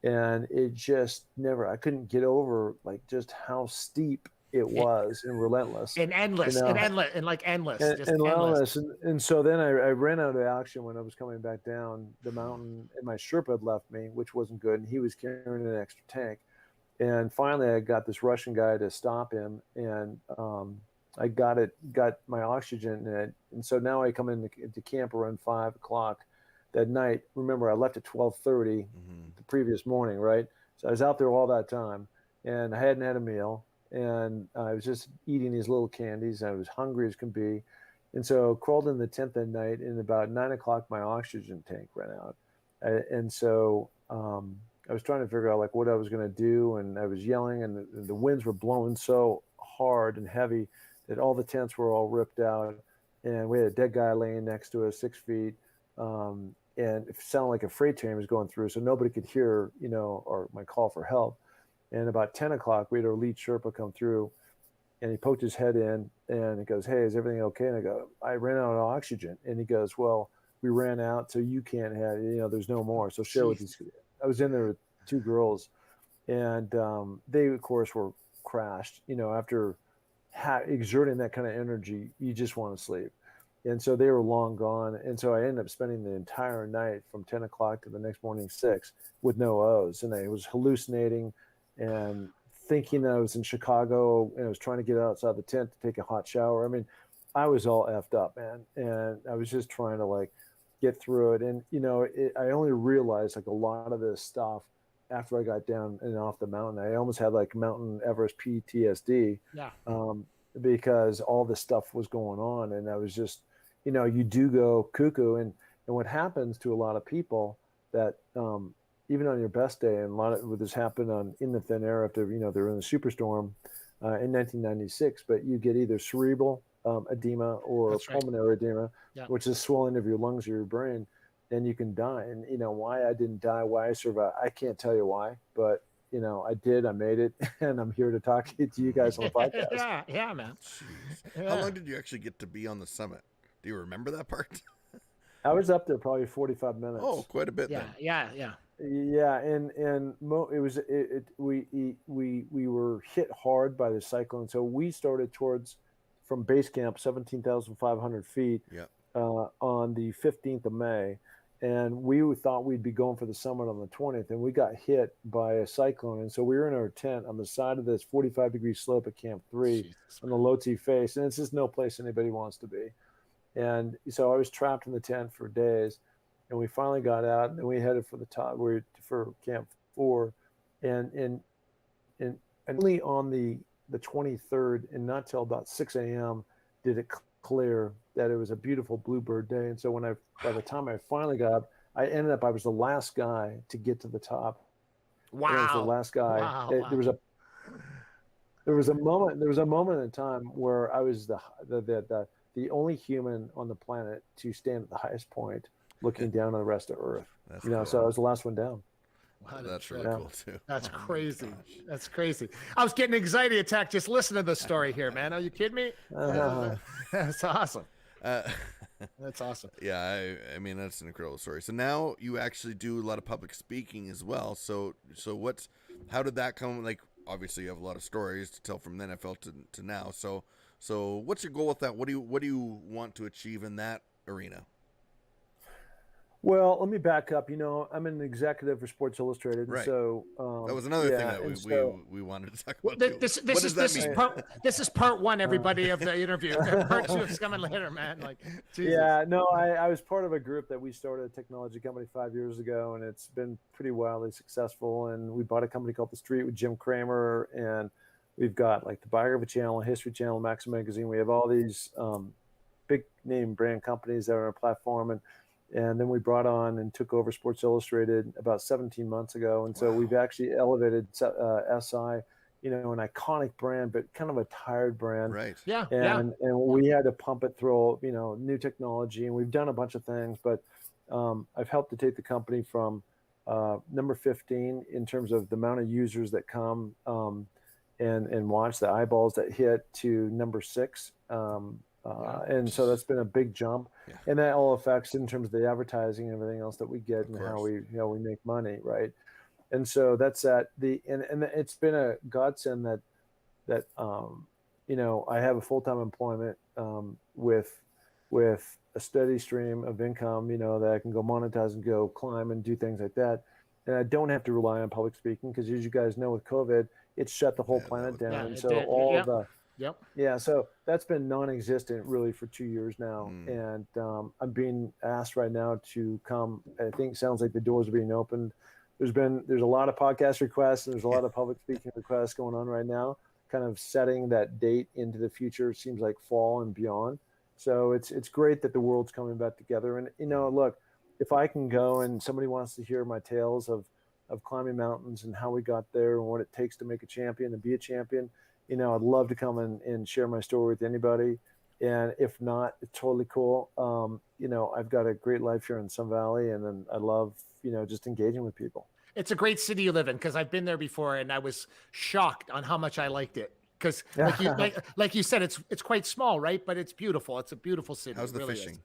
And it just I couldn't get over like just how steep it was, and relentless and endless and endless and like endless and endless. And so then I ran out of oxygen when I was coming back down the mountain, and my Sherpa had left me, which wasn't good, and he was carrying an extra tank. And finally I got this Russian guy to stop him, and I got my oxygen, and so now I come into camp around 5 o'clock that night. Remember, I left at 12:30 the previous morning, right? So I was out there all that time, and I hadn't had a meal, and I was just eating these little candies. I was hungry as can be, and so crawled in the tent that night. And about 9 o'clock, my oxygen tank ran out, and so I was trying to figure out like what I was going to do, and I was yelling, and the winds were blowing so hard and heavy that all the tents were all ripped out, and we had a dead guy laying next to us 6 feet. And it sounded like a freight train was going through, so nobody could hear, or my call for help. And about 10 o'clock, we had our lead Sherpa come through, and he poked his head in, and he goes, "Hey, is everything okay?" And I go, "I ran out of oxygen." And he goes, "Well, we ran out, so you can't have, there's no more. So share with these." I was in there with 2 girls, and they, of course, were crashed. After exerting that kind of energy, you just want to sleep. And so they were long gone. And so I ended up spending the entire night from 10 o'clock to the next morning 6 with no O's. And I was hallucinating and thinking that I was in Chicago, and I was trying to get outside the tent to take a hot shower. I mean, I was all effed up, man. And I was just trying to like get through it. And, I only realized like a lot of this stuff after I got down and off the mountain. I almost had like Mount Everest PTSD. Yeah. Because all this stuff was going on, and I was just, you do go cuckoo. And what happens to a lot of people that even on your best day, and a lot of this happened in the thin air after, they're in the superstorm in 1996, but you get either cerebral edema or pulmonary edema, which is swelling of your lungs or your brain, and you can die. And, why I didn't die, why I survived, I can't tell you why, but I did. I made it, and I'm here to talk to you guys on the podcast. Yeah, man. Yeah. How long did you actually get to be on the summit? Do you remember that part? I was up there probably 45 minutes. Oh, quite a bit. Yeah, then. yeah. Yeah, and we were hit hard by the cyclone. So we started from base camp, 17,500 feet, on the 15th of May. And we thought we'd be going for the summit on the 20th, and we got hit by a cyclone. And so we were in our tent on the side of this 45-degree slope at Camp 3 on the Lhotse face, and it's just no place anybody wants to be. And so I was trapped in the tent for days, and we finally got out, and then we headed for the top, for Camp 4, and only on the 23rd, and not till about 6 a.m. did it clear that it was a beautiful bluebird day. And so by the time I finally got up, I was the last guy to get to the top. Wow. I was the last guy. Wow. There was a moment in time where I was the only human on the planet to stand at the highest point looking down on the rest of Earth. Cool. So I was the last one down. Wow, that's really cool too. That's crazy. That's crazy. I was getting an anxiety attack just listening to the story here, man. Are you kidding me? That's awesome. That's awesome. Yeah, I mean that's an incredible story. So now you actually do a lot of public speaking as well. So how did that come? Like obviously you have a lot of stories to tell from the NFL to now. So what's your goal with that? What do you want to achieve in that arena? Well, let me back up. I'm an executive for Sports Illustrated, right. So that was another thing that we wanted to talk about. This is part 1, everybody, of the interview. Part 2 is coming later, man. Like, Jesus. Yeah, no, I was part of a group that we started a technology company 5 years ago, and it's been pretty wildly successful. And we bought a company called The Street with Jim Cramer, and we've got like the Biography Channel, History Channel, Maxim Magazine. We have all these big name brand companies that are on our platform, and then we brought on and took over Sports Illustrated about 17 months ago. And so we've actually elevated SI, an iconic brand, but kind of a tired brand. Right. Yeah. And we had to pump it through, new technology, and we've done a bunch of things, but I've helped to take the company from number 15 in terms of the amount of users that come and watch, the eyeballs that hit, to number 6. And so that's been a big jump, and that all affects in terms of the advertising and everything else that we get and how we make money, right? And so that's that. And it's been a godsend that I have a full-time employment with a steady stream of income, that I can go monetize and go climb and do things like that, and I don't have to rely on public speaking because, as you guys know, with COVID, it shut the whole planet down, and so so that's been non-existent really for 2 years now. And I'm being asked right now to come. I think sounds like the doors are being opened there's a lot of podcast requests and there's a lot of public speaking requests going on right now, kind of setting that date into the future. It seems like fall and beyond. So it's great that the world's coming back together. And, look, if I can go and somebody wants to hear my tales of climbing mountains and how we got there and what it takes to make a champion and be a champion, I'd love to come and share my story with anybody. And if not, it's totally cool. I've got a great life here in Sun Valley, and then I love, just engaging with people. It's a great city you live in, because I've been there before and I was shocked on how much I liked it. Because like you said, it's quite small, right? But it's beautiful. It's a beautiful city. How's the really fishing? Is.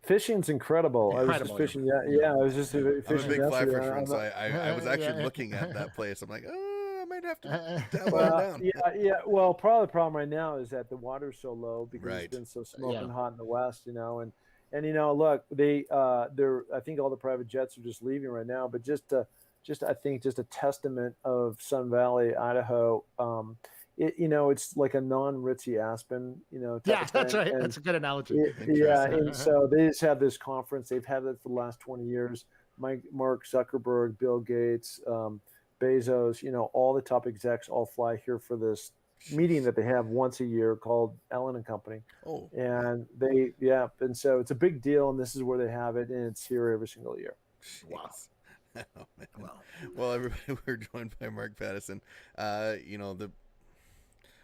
Fishing's incredible. I was just fishing. Yeah. I was just fishing. I'm a big fly yesterday. fisherman, so I was actually looking at that place. I'm like, oh, I might have to down. Yeah. Well, probably the problem right now is that the water's so low because Right. it's been so smoking hot in the west, and look, I think all the private jets are just leaving right now, but I think just a testament of Sun Valley, Idaho. It's like a non-ritzy Aspen, Yeah, that's right. That's a good analogy. And so they just have this conference. They've had it for the last 20 years. Mark Zuckerberg, Bill Gates, Bezos, all the top execs all fly here for this meeting that they have once a year called Ellen and Company. Oh, and and so it's a big deal, and this is where they have it, and it's here every single year. Wow. Oh, man. Well, everybody, we're joined by Mark Pattison.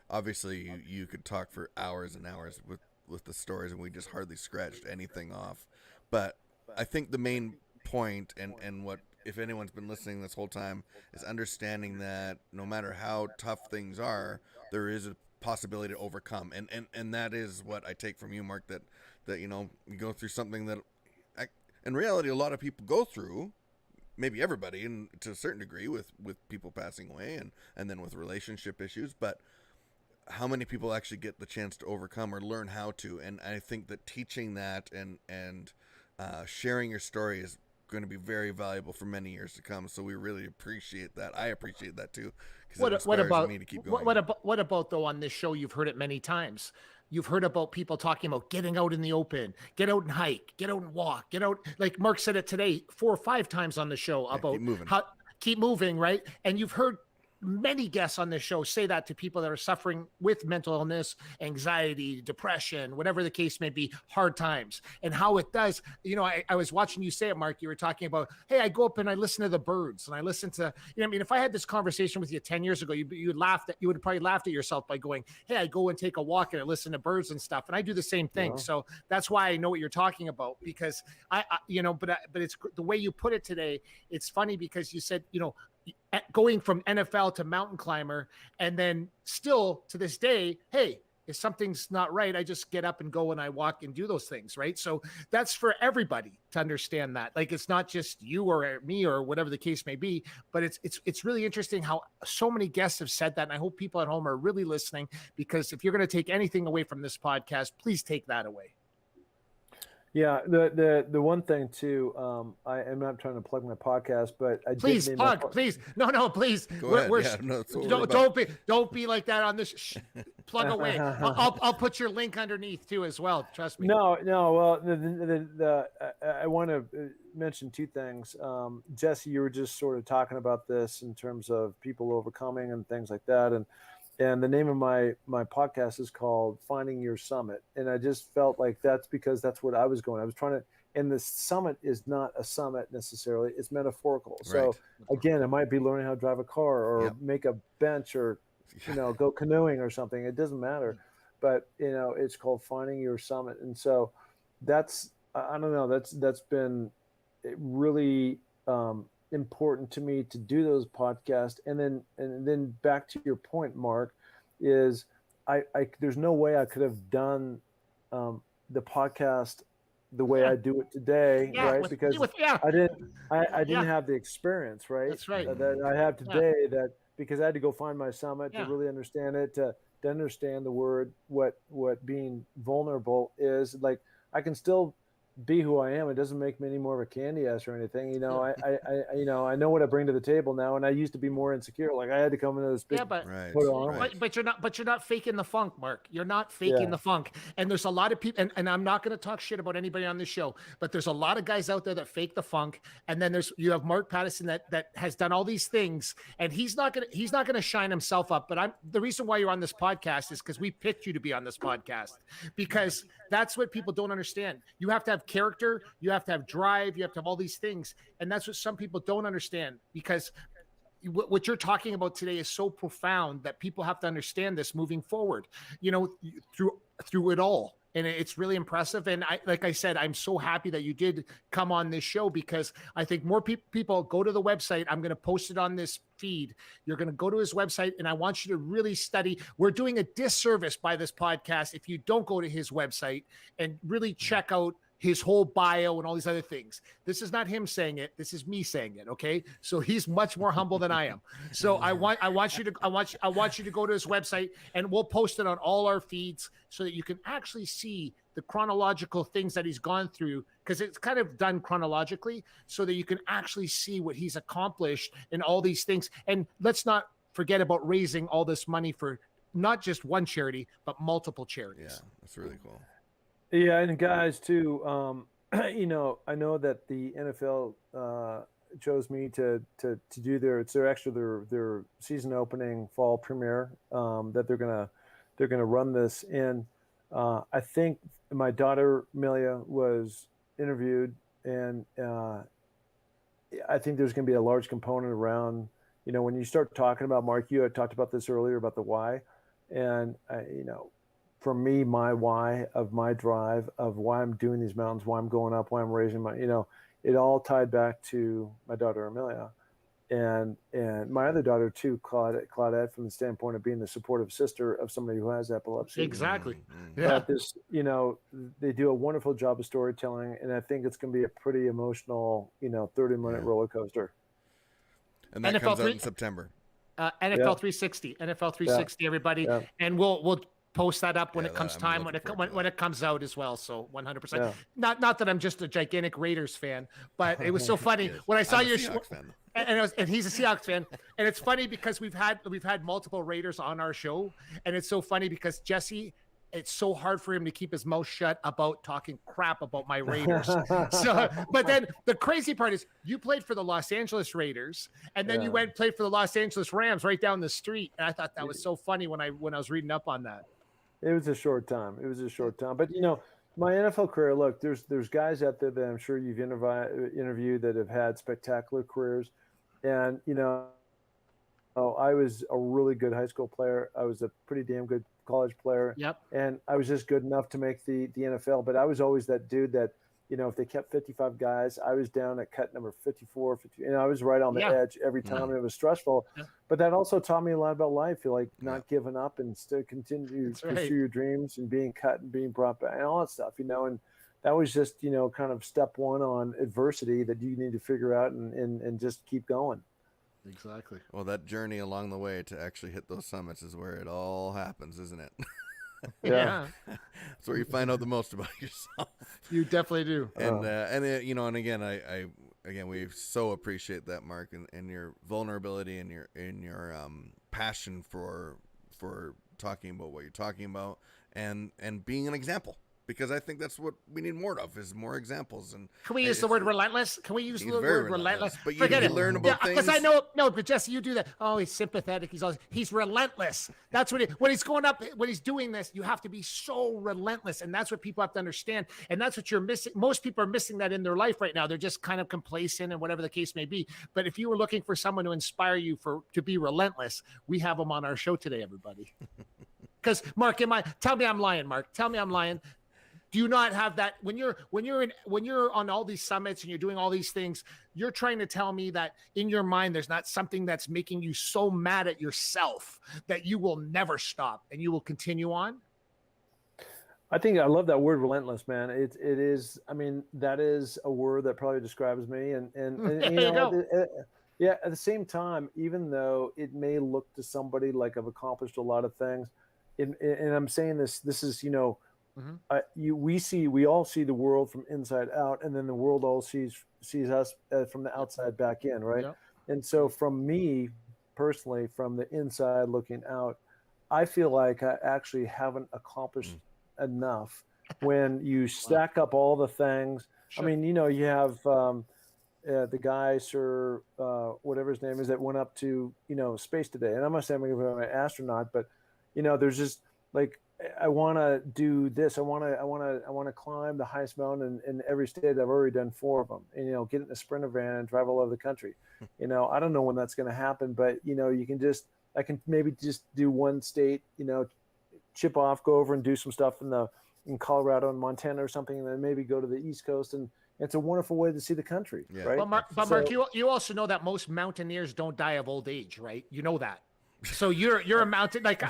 Obviously you could talk for hours and hours with the stories, and we just hardly scratched anything off. But I think the main point, and what, if anyone's been listening this whole time, is understanding that no matter how tough things are, there is a possibility to overcome. And that is what I take from you, Mark, that you go through something that in reality a lot of people go through, maybe everybody, and to a certain degree with people passing away and then with relationship issues, but how many people actually get the chance to overcome or learn how to? And I think that teaching that and sharing your story is going to be very valuable for many years to come. So we really appreciate that. I appreciate that too, because it inspires me to keep going. What about though, on this show, you've heard it many times. You've heard about people talking about getting out in the open, get out and hike, get out and walk, get out. Like Mark said it today 4 or 5 times on the show about keep moving, right? And you've heard many guests on this show say that to people that are suffering with mental illness, anxiety, depression, whatever the case may be, hard times, and how it does. I was watching you say it, Mark. You were talking about, hey, I go up and I listen to the birds, and I listen to, if I had this conversation with you 10 years ago, you would have probably laughed at yourself by going, hey, I go and take a walk and I listen to birds and stuff. And I do the same thing. Yeah. So that's why I know what you're talking about, because but it's the way you put it today. It's funny because you said, going from NFL to mountain climber, and then still to this day, hey, if something's not right, I just get up and go and I walk and do those things, right? So that's for everybody to understand that. Like, it's not just you or me or whatever the case may be, but it's really interesting how so many guests have said that. And I hope people at home are really listening, because if you're going to take anything away from this podcast, please take that away. Yeah, the one thing too, I am not trying to plug my podcast, but I please did plug, please. No, please. Go ahead. Don't be like that on this. Plug away. I'll put your link underneath too as well. Trust me. No. Well, I want to mention 2 things. Jesse, you were just sort of talking about this in terms of people overcoming and things like that, and the name of my podcast is called Finding Your Summit. And I just felt like that's because that's what I was going. I was trying to, and the summit is not a summit necessarily. It's metaphorical. Right. So again, it might be learning how to drive a car or make a bench or, go canoeing or something. It doesn't matter. But, it's called Finding Your Summit. And so that's, I don't know, that's been really, important to me to do those podcasts. And then back to your point, Mark, is I there's no way I could have done the podcast the way I do it today, right? Because I didn't have the experience, right? That's right. That I have today, that because I had to go find my summit to really understand it, to understand the word, what being vulnerable is. Like, I can still be who I am. It doesn't make me any more of a candy ass or anything. I know what I bring to the table now, and I used to be more insecure. Like I had to come into this big Yeah, but Right. put on. Right. but you're not faking the funk, Mark. You're not faking Yeah. the funk. And there's a lot of people, and I'm not going to talk shit about anybody on this show, but there's a lot of guys out there that fake the funk. And then you have Mark Pattison that has done all these things, and he's not gonna shine himself up. But the reason why you're on this podcast is because we picked you to be on this podcast, because that's what people don't understand. You have to have character, you have to have drive, you have to have all these things, and that's what some people don't understand, because what you're talking about today is so profound that people have to understand this moving forward, through it all. And it's really impressive. And like I said, I'm so happy that you did come on this show, because I think more people go to the website. I'm going to post it on this feed. You're going to go to his website, and I want you to really study. We're doing a disservice by this podcast if you don't go to his website and really check out his whole bio and all these other things. This is not him saying it. This is me saying it. Okay. So he's much more humble than I am. So I want you to go to his website, and we'll post it on all our feeds so that you can actually see the chronological things that he's gone through, because it's kind of done chronologically, so that you can actually see what he's accomplished in all these things. And let's not forget about raising all this money for not just one charity, but multiple charities. Yeah, that's really cool. Yeah, and guys too. I know that the NFL chose me to do their season opening fall premiere, that they're gonna run this. And I think my daughter Amelia was interviewed, and I think there's going to be a large component around, when you start talking about, Mark, you had talked about this earlier about the why, and for me, my why of my drive of why I'm doing these mountains, why I'm going up, why I'm raising my, it all tied back to my daughter Amelia, and my other daughter too, Claudette, from the standpoint of being the supportive sister of somebody who has epilepsy. Exactly. Mm-hmm. Yeah. But this, they do a wonderful job of storytelling, and I think it's going to be a pretty emotional, 30-minute roller coaster. And that NFL comes out in September. NFL 360, NFL 360, everybody, and we'll post that up when it comes time, when it comes out as well. So 100%. Yeah. Not that I'm just a gigantic Raiders fan, but it was so funny when I saw your show. And he's a Seahawks fan, and it's funny because we've had multiple Raiders on our show, and it's so funny because Jesse, it's so hard for him to keep his mouth shut about talking crap about my Raiders. But then the crazy part is you played for the Los Angeles Raiders, and then you went and played for the Los Angeles Rams right down the street. And I thought that was so funny when I was reading up on that. It was a short time. But my NFL career, look, there's guys out there that I'm sure you've interviewed that have had spectacular careers. And, I was a really good high school player. I was a pretty damn good college player. Yep. And I was just good enough to make the NFL. But I was always that dude that, if they kept 55 guys, I was down at cut number 54, 50, and I was right on the edge every time. And it was stressful. Yeah. But that also taught me a lot about life. Like not giving up and still continue to pursue your dreams, and being cut and being brought back and all that stuff, and that was just, kind of step one on adversity that you need to figure out and just keep going. Exactly. Well, that journey along the way to actually hit those summits is where it all happens, isn't it? Yeah. That's where you find out the most about yourself. You definitely do. And and again, I we so appreciate that, Mark, and your vulnerability and your passion for talking about what you're talking about, and being an example. Because I think that's what we need more of, is more examples. And can we use the word relentless? Can we use the word relentless? But you learn about things. Because I know, but Jesse, you do that. Oh, he's sympathetic. He's relentless. That's what when he's going up, when he's doing this, you have to be so relentless, and that's what people have to understand. And that's what you're missing. Most people are missing that in their life right now. They're just kind of complacent and whatever the case may be. But if you were looking for someone to inspire you to be relentless, we have them on our show today, everybody. Because Mark, tell me I'm lying, Mark. Tell me I'm lying. Do you not have that when you're on all these summits and you're doing all these things? You're trying to tell me that in your mind there's not something that's making you so mad at yourself that you will never stop and you will continue on? I think I love that word relentless, man. It is. I mean, that is a word that probably describes me. And at the same time, even though it may look to somebody like I've accomplished a lot of things, and I'm saying this is we all see the world from inside out, and then the world all sees us from the outside back in, right? Yep. And so from me personally, from the inside looking out, I feel like I actually haven't accomplished enough. When you stack up all the things, Sure. I mean, you have the guy, Sir, whatever his name is, that went up to, space today. And I'm not saying I'm going to be an astronaut, but, there's just like, I want to do this. I want to climb the highest mountain in every state. I've already done 4 of them, and, get in a Sprinter van and drive all over the country. I don't know when that's going to happen, but, I can maybe just do one state, chip off, go over and do some stuff in Colorado and Montana or something, and then maybe go to the East Coast. And it's a wonderful way to see the country, right? But Mark, you also know that most mountaineers don't die of old age, right? You know that. So you're a mountain, like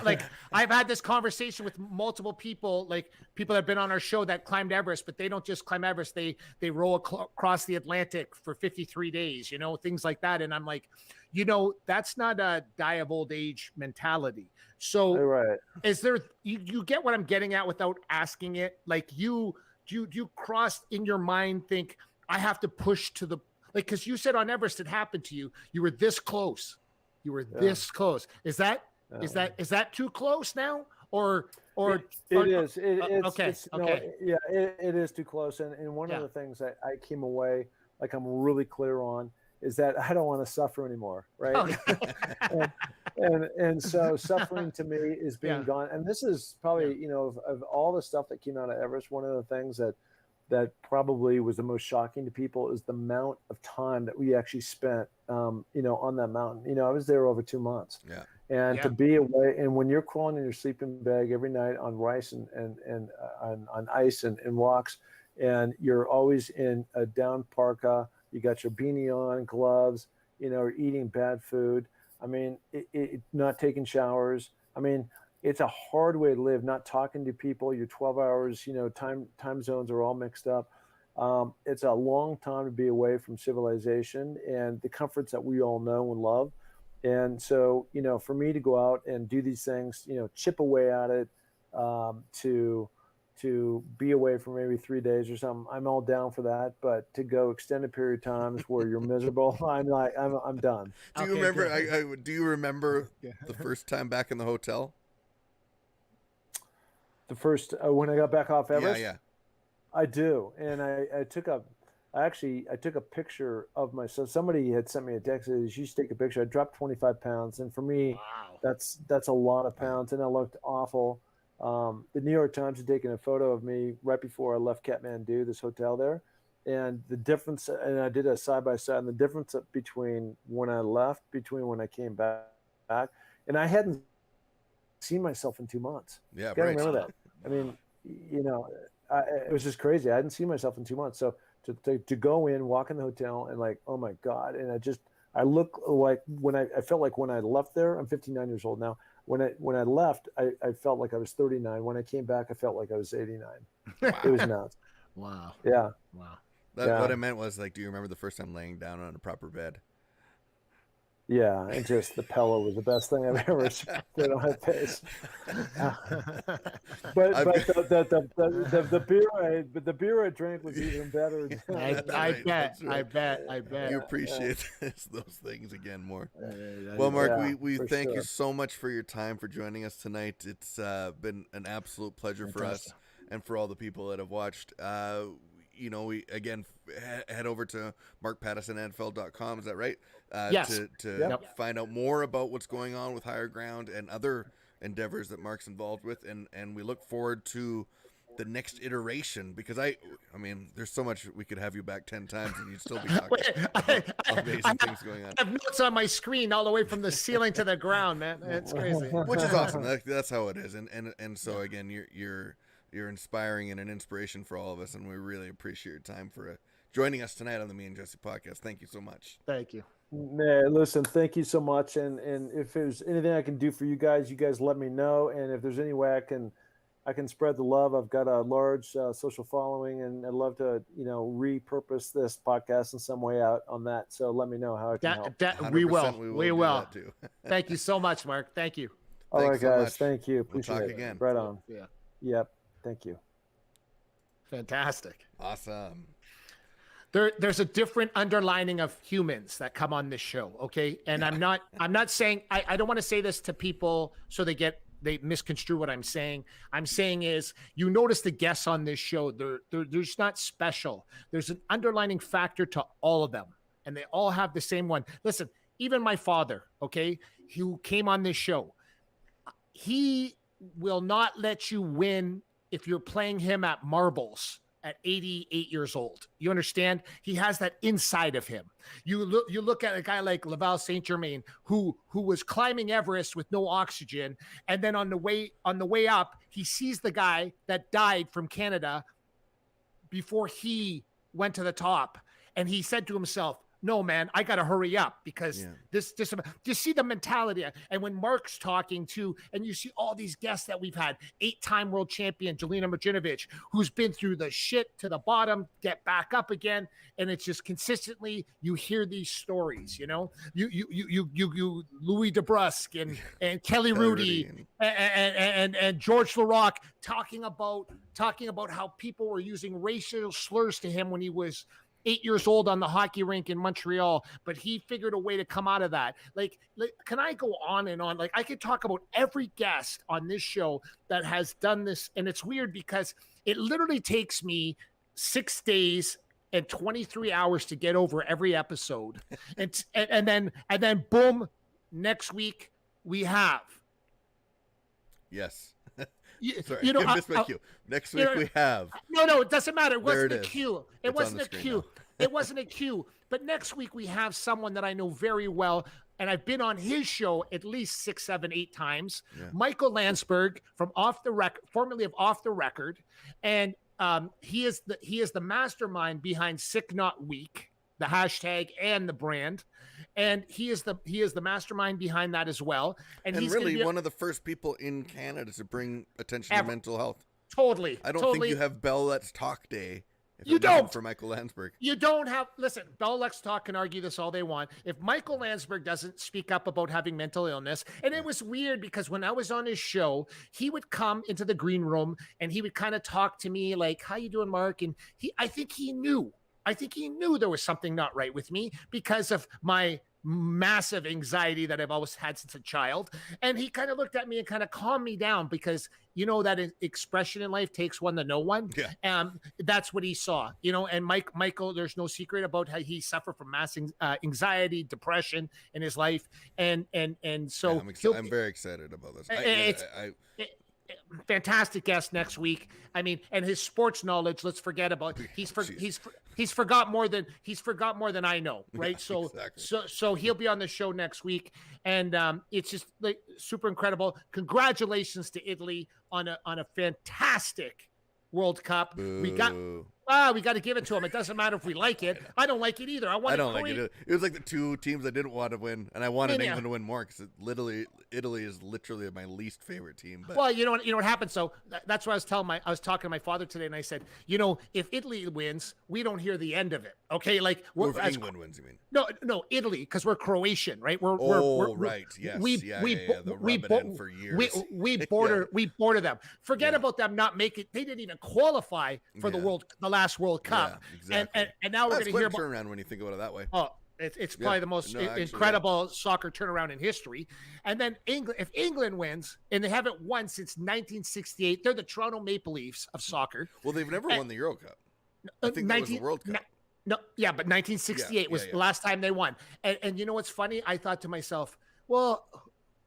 I've had this conversation with multiple people, like people that have been on our show that climbed Everest, but they don't just climb Everest. They row across the Atlantic for 53 days, things like that. And I'm like, that's not a die of old age mentality. So right. Is there, you get what I'm getting at without asking it? Like you crossed in your mind, think I have to push to the, like, cause you said on Everest, it happened to you. You were this close. You were this close. Is that too close now? Or it is. It's, okay. It's, okay. It is too close. And one of the things that I came away, like I'm really clear on, is that I don't want to suffer anymore. Right. and so suffering to me is being gone. And this is probably, of all the stuff that came out of Everest, one of the things that probably was the most shocking to people is the amount of time that we actually spent, on that mountain. I was there over 2 months. Yeah. And to be away, and when you're crawling in your sleeping bag every night on rice and on ice and rocks, and you're always in a down parka, you got your beanie on, gloves, or eating bad food. I mean, not taking showers. I mean, it's a hard way to live, not talking to people. Your 12 hours, time zones are all mixed up. It's a long time to be away from civilization and the comforts that we all know and love. And so, for me to go out and do these things, chip away at it, to be away for maybe 3 days or something, I'm all down for that. But to go extended period of times where you're miserable, I'm done. Do you remember? Do you remember the first time back in the hotel? The first when I got back off Everest. Yeah. I do, and I took a picture of myself. Somebody had sent me a text. You should take a picture. I dropped 25 pounds, and for me, that's a lot of pounds, and I looked awful. The New York Times had taken a photo of me right before I left Kathmandu, this hotel there, and the difference. And I did a side by side, and the difference between when I left, between when I came back, and I hadn't seen myself in 2 months. Yeah, you gotta remember that. I mean, it was just crazy. I hadn't seen myself in 2 months. So to go in, walk in the hotel, and like, oh my God. And I look like I felt like when I left there, I'm 59 years old now. When I left, I felt like I was 39. When I came back, I felt like I was 89. It was nuts. Wow. Yeah. Wow. What I meant was, like, do you remember the first time laying down on a proper bed? Yeah, and just the pillow was the best thing I've ever put on my face. But the beer I drank was even better. I bet. You appreciate those things again more. Well, Mark, we thank you so much for your time, for joining us tonight. It's been an absolute pleasure for us and for all the people that have watched. We again head over to markpattisonnfl.com. Is that right? Yes. To find out more about what's going on with Higher Ground and other endeavors that Mark's involved with, and we look forward to the next iteration, because I mean, there's so much. We could have you back 10 times and you'd still be talking about amazing things going on. I have notes on my screen all the way from the ceiling to the ground, man. It's crazy. Which is awesome. That's how it is. And so again, you're inspiring and an inspiration for all of us, and we really appreciate your time for joining us tonight on the Me and Jesse podcast. Thank you so much. Thank you. Man, listen, thank you so much. And if there's anything I can do for you guys let me know. And if there's any way I can spread the love, I've got a large social following, and I'd love to, repurpose this podcast in some way out on that. So let me know how I can help. We will. Too. Thank you so much, Mark. Thank you. All right, so guys. Much. Thank you. We'll Appreciate talk it. again. Right on. Yeah. Yep. Thank you. Fantastic. Awesome. There's a different underlining of humans that come on this show, okay? And I'm not saying I don't want to say this to people so they misconstrue what I'm saying. I'm saying is, you notice the guests on this show, they're just not special. There's an underlining factor to all of them, and they all have the same one. Listen, even my father, okay, who came on this show, he will not let you win if you're playing him at marbles at 88 years old. You understand? He has that inside of him. You look at a guy like Laval Saint Germain, who was climbing Everest with no oxygen, and then on the way up, he sees the guy that died from Canada before he went to the top, and he said to himself, no, man, I got to hurry up because this, you see the mentality. And when Mark's talking to, and you see all these guests that we've had, 8-time world champion, Jelena Marjanovic, who's been through the shit to the bottom, get back up again. And it's just consistently, you hear these stories, you Louis DeBrusque and Kelly Rudy and George Laroque talking about how people were using racial slurs to him when he was 8 years old on the hockey rink in Montreal, but he figured a way to come out of that. Like, can I go on and on? Like, I could talk about every guest on this show that has done this. And it's weird because it literally takes me 6 days and 23 hours to get over every episode. and then boom, next week we have. Yes. Sorry, I missed my cue. Next week we have. No, it doesn't matter. It wasn't There a it is. cue. It It's wasn't on a the cue. It wasn't a cue. But next week we have someone that I know very well, and I've been on his show at least 6, 7, 8 times. Yeah. Michael Landsberg from Off the Record, formerly of Off the Record, and he is the mastermind behind Sick Not Weak, the hashtag and the brand. And he is the mastermind behind that as well. And he's really one of the first people in Canada to bring attention to mental health. Totally. I don't think you have Bell Let's Talk Day. If You it wasn't don't. for Michael Landsberg. You don't have, listen, Bell Let's Talk can argue this all they want. If Michael Landsberg doesn't speak up about having mental illness, and it was weird because when I was on his show, he would come into the green room and he would kind of talk to me like, how you doing, Mark? And I think he knew there was something not right with me because of my massive anxiety that I've always had since a child. And he kind of looked at me and kind of calmed me down because that expression in life takes one to know one. Yeah. That's what he saw, and Michael, there's no secret about how he suffered from mass anxiety, depression in his life. And so I'm very excited about this. Fantastic guest next week. I mean, and his sports knowledge, let's forget about. He's forgot more than I know, right? Yeah, exactly. So he'll be on the show next week, and it's just like super incredible. Congratulations to Italy on a fantastic World Cup. Boo. We got to give it to them. It doesn't matter if we like it. I don't like it either. I don't like it. It was like the two teams I didn't want to win, and I wanted England to win more because Italy is literally my least favorite team. But. Well, you know what happened. So that's what I was talking to my father today, and I said, if Italy wins, we don't hear the end of it. Okay, like if England wins, you mean? No, Italy, because we're Croatian, right? We're right. Yes. We for years. We border them. Forget about them not making. They didn't even qualify for the last World Cup. Yeah, exactly. And now we're going to hear about turnaround when you think about it that way. Oh, it's probably the most incredible soccer turnaround in history. And then if England wins, and they haven't won since 1968, they're the Toronto Maple Leafs of soccer. Well, they've never won the Euro Cup. I think that was the World Cup. No, yeah, but 1968 was the last time they won. And you know what's funny? I thought to myself, well,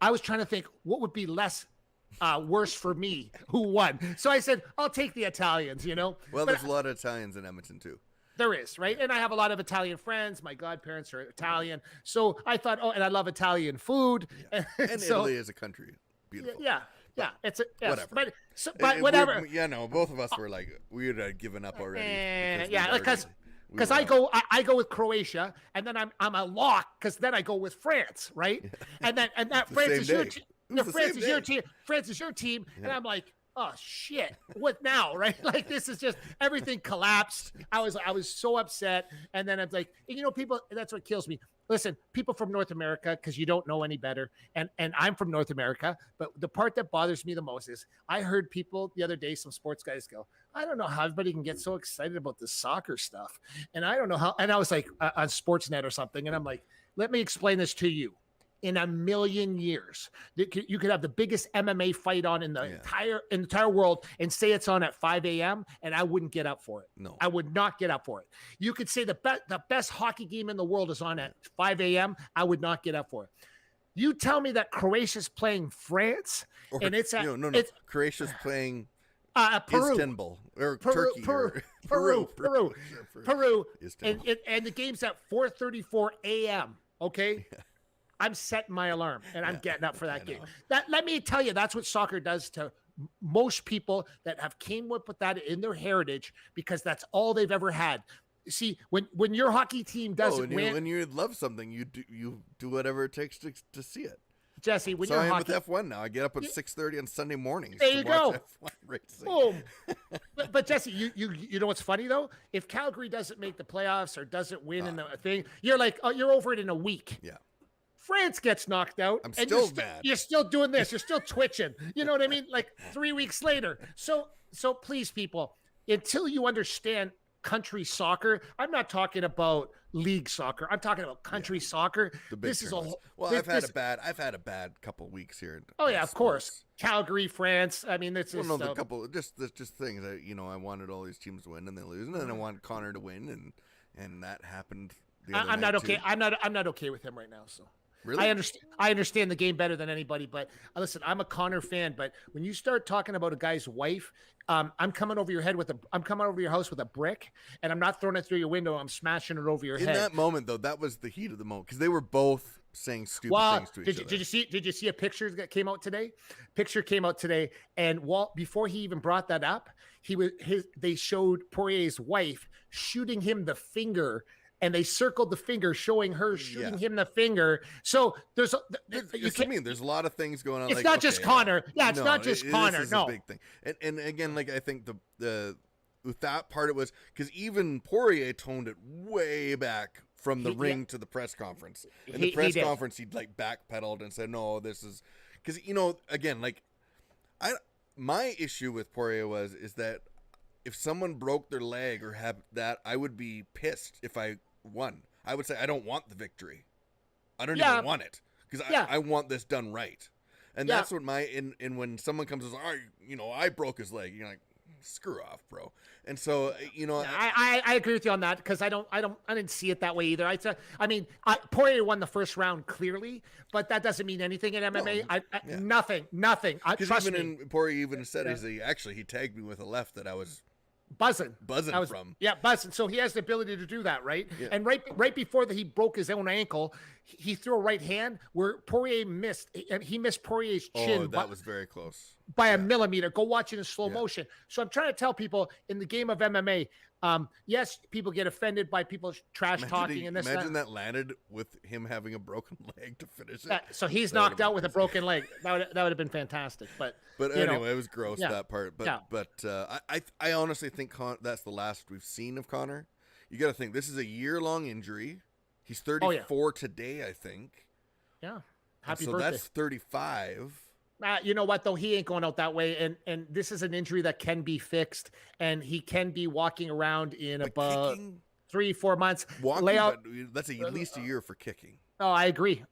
I was trying to think what would be worse for me who won. So I said, I'll take the Italians, Well, there's a lot of Italians in Edmonton too. There is, right? And I have a lot of Italian friends. My godparents are Italian. So I thought, and I love Italian food. Yeah. And so, Italy is a country. Beautiful. Yeah. Whatever. But whatever. Both of us were like, we had given up already. Because I go with Croatia, and then I'm a lock because then I go with France, right? And that France is your team. France is your team, and I'm like, oh shit, what now, right? Like this is just everything collapsed. I was so upset, and then I'm like, people. That's what kills me. Listen, people from North America, because you don't know any better, and I'm from North America, but the part that bothers me the most is I heard people the other day, some sports guys go, I don't know how everybody can get so excited about this soccer stuff. And I don't know how, and I was like on Sportsnet or something. And I'm like, let me explain this to you. In a million years, you could have the biggest MMA fight on in the entire world and say it's on at 5 a.m. and I wouldn't get up for it. No, I would not get up for it. You could say the best hockey game in the world is on at 5 a.m. I would not get up for it. You tell me that Croatia's playing France and it's at Croatia's playing Peru, Istanbul or Peru, Turkey, Peru, and the game's at 4:34 a.m. Okay. Yeah. I'm setting my alarm and I'm getting up for that game. Let me tell you, that's what soccer does to most people that have came up with that in their heritage, because that's all they've ever had. See, when your hockey team doesn't win, when you love something, you do whatever it takes to see it. Jesse, when so you're I am with F1 now. I get up at 6:30 on Sunday mornings. There you go. F1 racing. Boom. but Jesse, you know what's funny though? If Calgary doesn't make the playoffs or doesn't win in the thing, you're like, oh, you're over it in a week. Yeah. France gets knocked out. I'm still mad. You're still doing this. You're still twitching. You know what I mean? Like 3 weeks later. So please, people, until you understand country soccer, I'm not talking about league soccer. I'm talking about country soccer. This is I've had a bad couple weeks here. Oh yeah, of course. Calgary, France. I mean, this is a couple just things that I wanted all these teams to win and they lose, and then I wanted Connor to win, and that happened. I'm not okay. I'm not okay with him right now. So. Really? I understand the game better than anybody, but listen, I'm a Connor fan. But when you start talking about a guy's wife, I'm coming over your house with a brick, and I'm not throwing it through your window. I'm smashing it over your head. In that moment, though, that was the heat of the moment because they were both saying stupid things to each other. Did you see a picture that came out today? Picture came out today, and Walt, before he even brought that up, they showed Poirier's wife shooting him the finger. And they circled the finger, showing her shooting him the finger. So there's It's not just Connor. Yeah, it's not just Connor. This is a big thing. And again, like I think the with that part it was because even Poirier toned it way back from the ring to the press conference. In the press conference, he'd like backpedaled and said, "No, this is," because again, like my issue with Poirier is that if someone broke their leg or had that, I would be pissed if I won. I would say I don't want the victory. I don't even want it because I want this done right. And that's what and when someone comes and says, I broke his leg, you're like, screw off, bro. And so I agree with you on that because I didn't see it that way either. Poirier won the first round clearly, but that doesn't mean anything in MMA. Nothing. Trust me. Poirier even said he tagged me with a left that I was buzzing from. Yeah, buzzing. So he has the ability to do that, right? Yeah. And right before he broke his own ankle, he threw a right hand where Poirier missed, and he missed Poirier's chin. Oh, that was very close. By a millimeter. Go watch it in slow motion. So I'm trying to tell people in the game of MMA, yes, people get offended by people trash talking and this. Imagine that landed with him having a broken leg to finish it. So he's knocked out with a broken leg. That would have been fantastic. But anyway, it was gross that part. But I honestly think that's the last we've seen of Connor. You got to think this is a year-long injury. He's 34 today, I think. Yeah. Happy birthday. So that's 35. You know what, though? He ain't going out that way. And this is an injury that can be fixed. And he can be walking around in about 3-4 months. That's at least a year for kicking. Oh, I agree.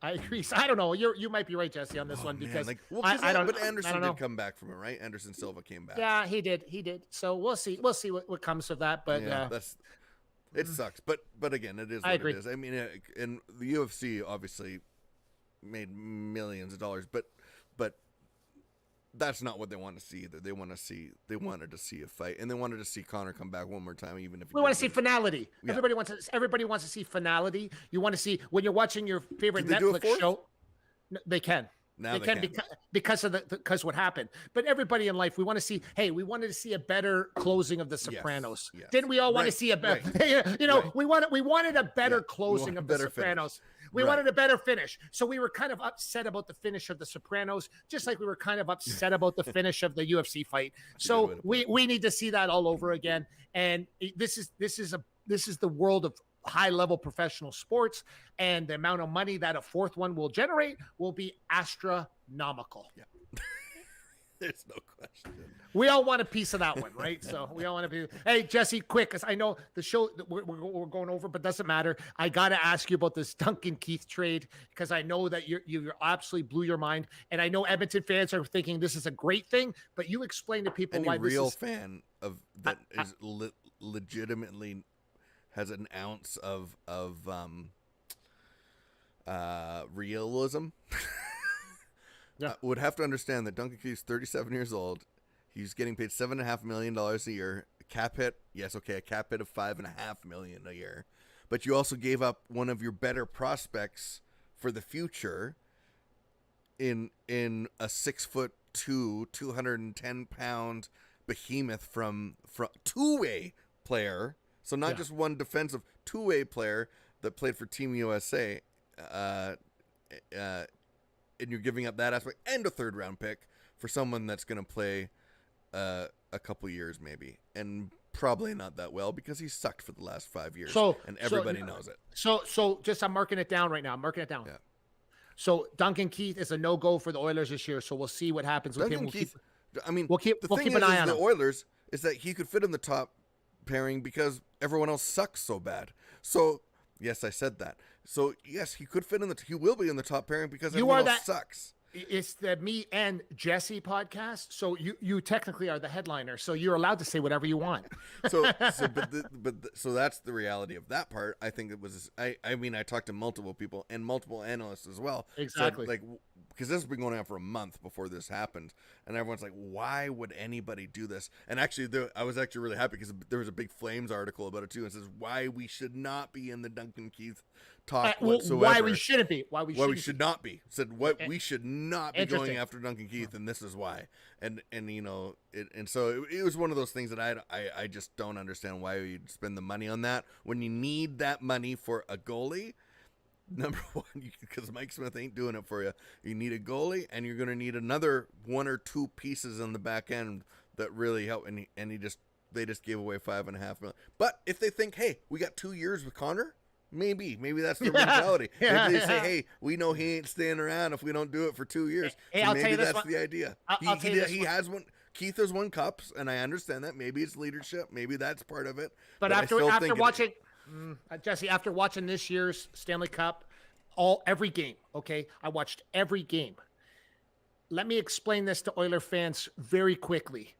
So I don't know. You might be right, Jesse, on this one because I don't. But Anderson did come back from it, right? Anderson Silva came back. Yeah, he did. So we'll see what comes of that. But it sucks. But again, it is what it is. I mean, and the UFC obviously made millions of dollars, but that's not what they want to see either. They wanted to see a fight, and they wanted to see Connor come back one more time, even if we want to see finality. Yeah. Everybody wants to see finality. You want to see when you're watching your favorite Netflix show. They can. Now they can. Because what happened. But everybody in life, we want to see. Hey, we wanted to see a better closing of The Sopranos. Yes. Didn't we all want to see a better? Right. We wanted a better closing of The Sopranos. We wanted a better finish. So we were kind of upset about the finish of The Sopranos, just like we were kind of upset about the finish of the UFC fight. So we need to see that all over again. And this is the world of high-level professional sports, and the amount of money that a fourth one will generate will be astronomical. Yeah. There's no question. We all want a piece of that one, right? So we all want to be. Hey, Jesse, quick, because I know the show we're going over, but doesn't matter. I got to ask you about this Duncan Keith trade because I know that you absolutely blew your mind, and I know Edmonton fans are thinking this is a great thing. But you explain to people Any why real this is. fan of that is legitimately has an ounce of realism. Yeah. Would have to understand that Duncan Keith's 37 years old. He's getting paid $7.5 million a year. Cap hit, yes, okay, a cap hit of $5.5 million a year. But you also gave up one of your better prospects for the future in a 6'2", 210-pound behemoth from two-way player. So not just one defensive, two-way player that played for Team USA. And you're giving up that aspect and a third-round pick for someone that's going to play a couple years maybe, and probably not that well because he sucked for the last 5 years, and everybody knows it. So just I'm marking it down right now. I'm marking it down. Yeah. So Duncan Keith is a no-go for the Oilers this year. So we'll see what happens with Duncan him. Keith, I mean, we'll keep an eye on the him. Oilers is that he could fit in the top pairing because everyone else sucks so bad. So yes, I said that. So yes, he could fit in he will be in the top pairing because everyone else sucks. It's the Me and Jesse podcast. So you technically are the headliner. So you're allowed to say whatever you want. So that's the reality of that part. I think it was. I mean, I talked to multiple people and multiple analysts as well. Exactly. So, because this has been going on for a month before this happened, and everyone's like, "Why would anybody do this?" And actually, I was actually really happy because there was a big Flames article about it too. It says why we should not be in the Duncan Keith talk whatsoever. Why we shouldn't be. Why we should not be. Said what we should not be going after Duncan Keith, and this is why. And you know, so it was one of those things that I just don't understand why you'd spend the money on that when you need that money for a goalie. Number one, because Mike Smith ain't doing it for you. You need a goalie, and you're going to need another one or two pieces on the back end that really help. And they just gave away $5.5 million. But if they think, hey, we got 2 years with Connor, maybe that's the mentality. Maybe they say, hey, we know he ain't staying around if we don't do it for 2 years. Hey, so I'll maybe tell you this that's the idea. He has one. Keith has won cups, and I understand that. Maybe it's leadership. Maybe that's part of it. But after watching. Jesse, after watching this year's Stanley Cup, every game, okay? I watched every game. Let me explain this to Oiler fans very quickly.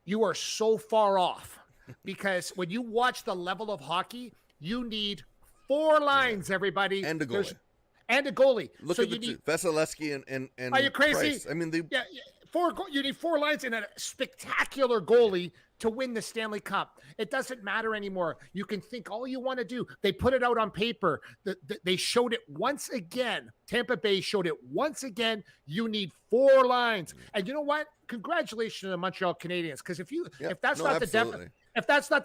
You are so far off because when you watch the level of hockey, you need 4 lines, everybody. And a goalie. And a goalie. Look so at Vasilevsky and are you crazy? Price. I mean, you need 4 lines and a spectacular goalie to win the Stanley Cup. It doesn't matter anymore. You can think all you want to do. They put it out on paper. They showed it once again. Tampa Bay showed it once again. You need 4 lines. And you know what? Congratulations to the Montreal Canadiens. Because if that's not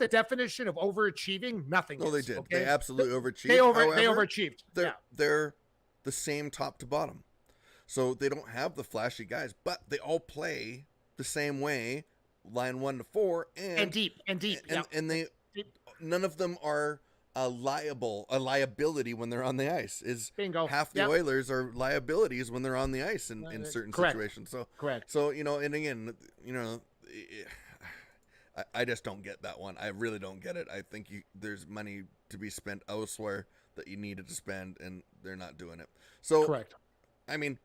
the definition of overachieving, nothing is. No, they did. Okay? They absolutely overachieved. They overachieved. They're the same top to bottom. So they don't have the flashy guys, but they all play the same way, line 1 to 4, and deep. And they none of them are a liability when they're on the ice. Bingo. Half the Oilers are liabilities when they're on the ice in certain situations. So correct. So and again, I just don't get that one. I really don't get it. I think there's money to be spent elsewhere that you needed to spend, and they're not doing it. So correct. I mean,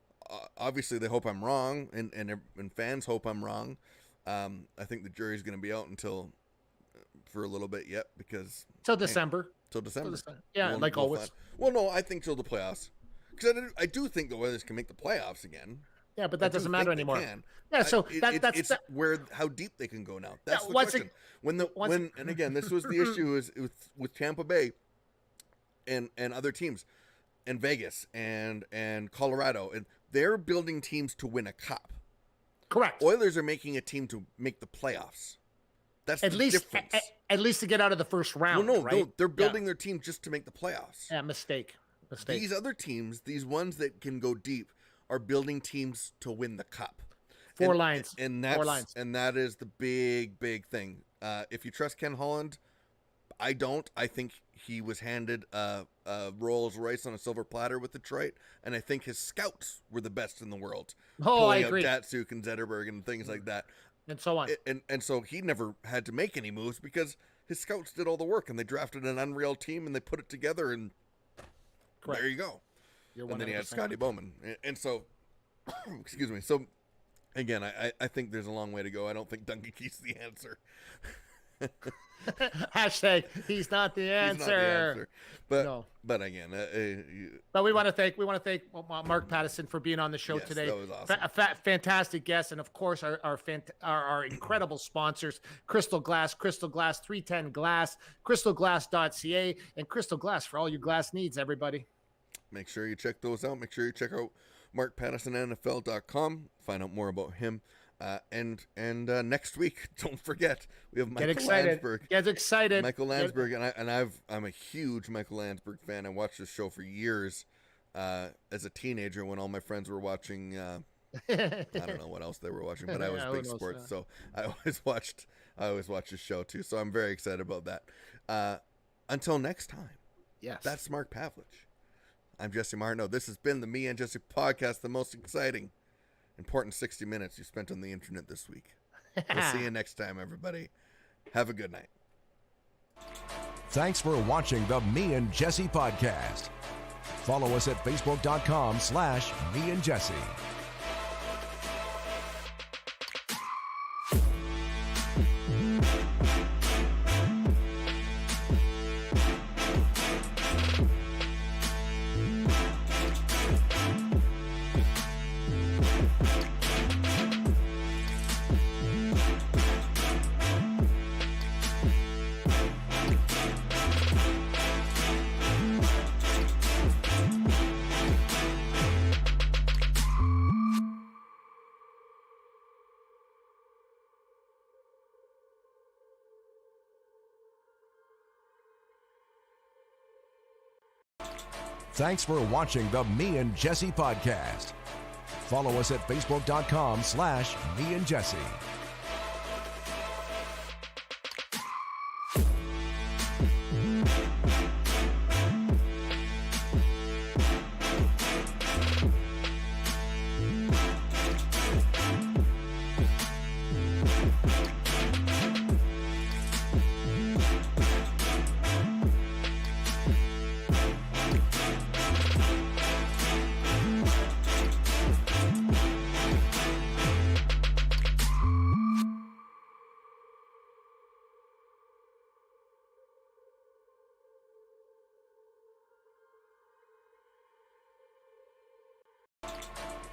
obviously they hope I'm wrong, and fans hope I'm wrong. I think the jury's going to be out for a little bit yet because till December. Yeah, like always. Well, no, I think till the playoffs, because I do think the Oilers can make the playoffs again. Yeah, but that doesn't matter anymore. Yeah, so it's how deep they can go now. That's the question. And again, this was the issue with Tampa Bay and other teams, and Vegas and Colorado, and they're building teams to win a cup. Correct. Oilers are making a team to make the playoffs. That's the difference. At least to get out of the first round. No, they're building their team just to make the playoffs. Yeah, mistake. These other teams, these ones that can go deep, are building teams to win the cup. 4 lines. And that is the big thing. If you trust Ken Holland, I don't. I think he was handed a Rolls Royce on a silver platter with Detroit, and I think his scouts were the best in the world. Oh, I pulling agree. out Datsuk and Zetterberg and things like that. And so on. And so he never had to make any moves because his scouts did all the work, and they drafted an unreal team, and they put it together, and Correct. there you go. You're And then he had 100% Scotty Bowman. And so, excuse me. So, again, I think there's a long way to go. I don't think Duncan Keith's the answer. Hashtag he's not the answer. He's not the answer. But No. but again, But we want to thank Mark Pattison for being on the show Yes, today. that was awesome. Fantastic guest, and of course our incredible sponsors: Crystal Glass 310 Glass, crystalglass.ca, and Crystal Glass for all your glass needs. Everybody, make sure you check those out. Make sure you check out markpattisonnfl.com. Find out more about him. And next week, don't forget, we have Michael Landsberg. Get excited. Michael Landsberg, I'm a huge Michael Landsberg fan. I watched this show for years as a teenager when all my friends were watching. I don't know what else they were watching, but I was big sports, so I always watched this show too. So I'm very excited about that. Until next time, Yes, that's Mark Pavlich. I'm Jesse Martineau. This has been the Me and Jesse podcast, the most exciting, important 60 minutes you spent on the internet this week. We'll see you next time, everybody. Have a good night. Thanks for watching the Me and Jesse podcast. Follow us at facebook.com/meandjesse. Thanks for watching the Me and Jesse podcast. Follow us at facebook.com/meandjesse.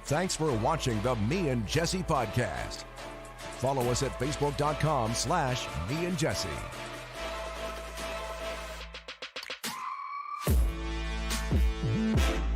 Thanks for watching the Me and Jesse podcast. Follow us at facebook.com/meandjesse.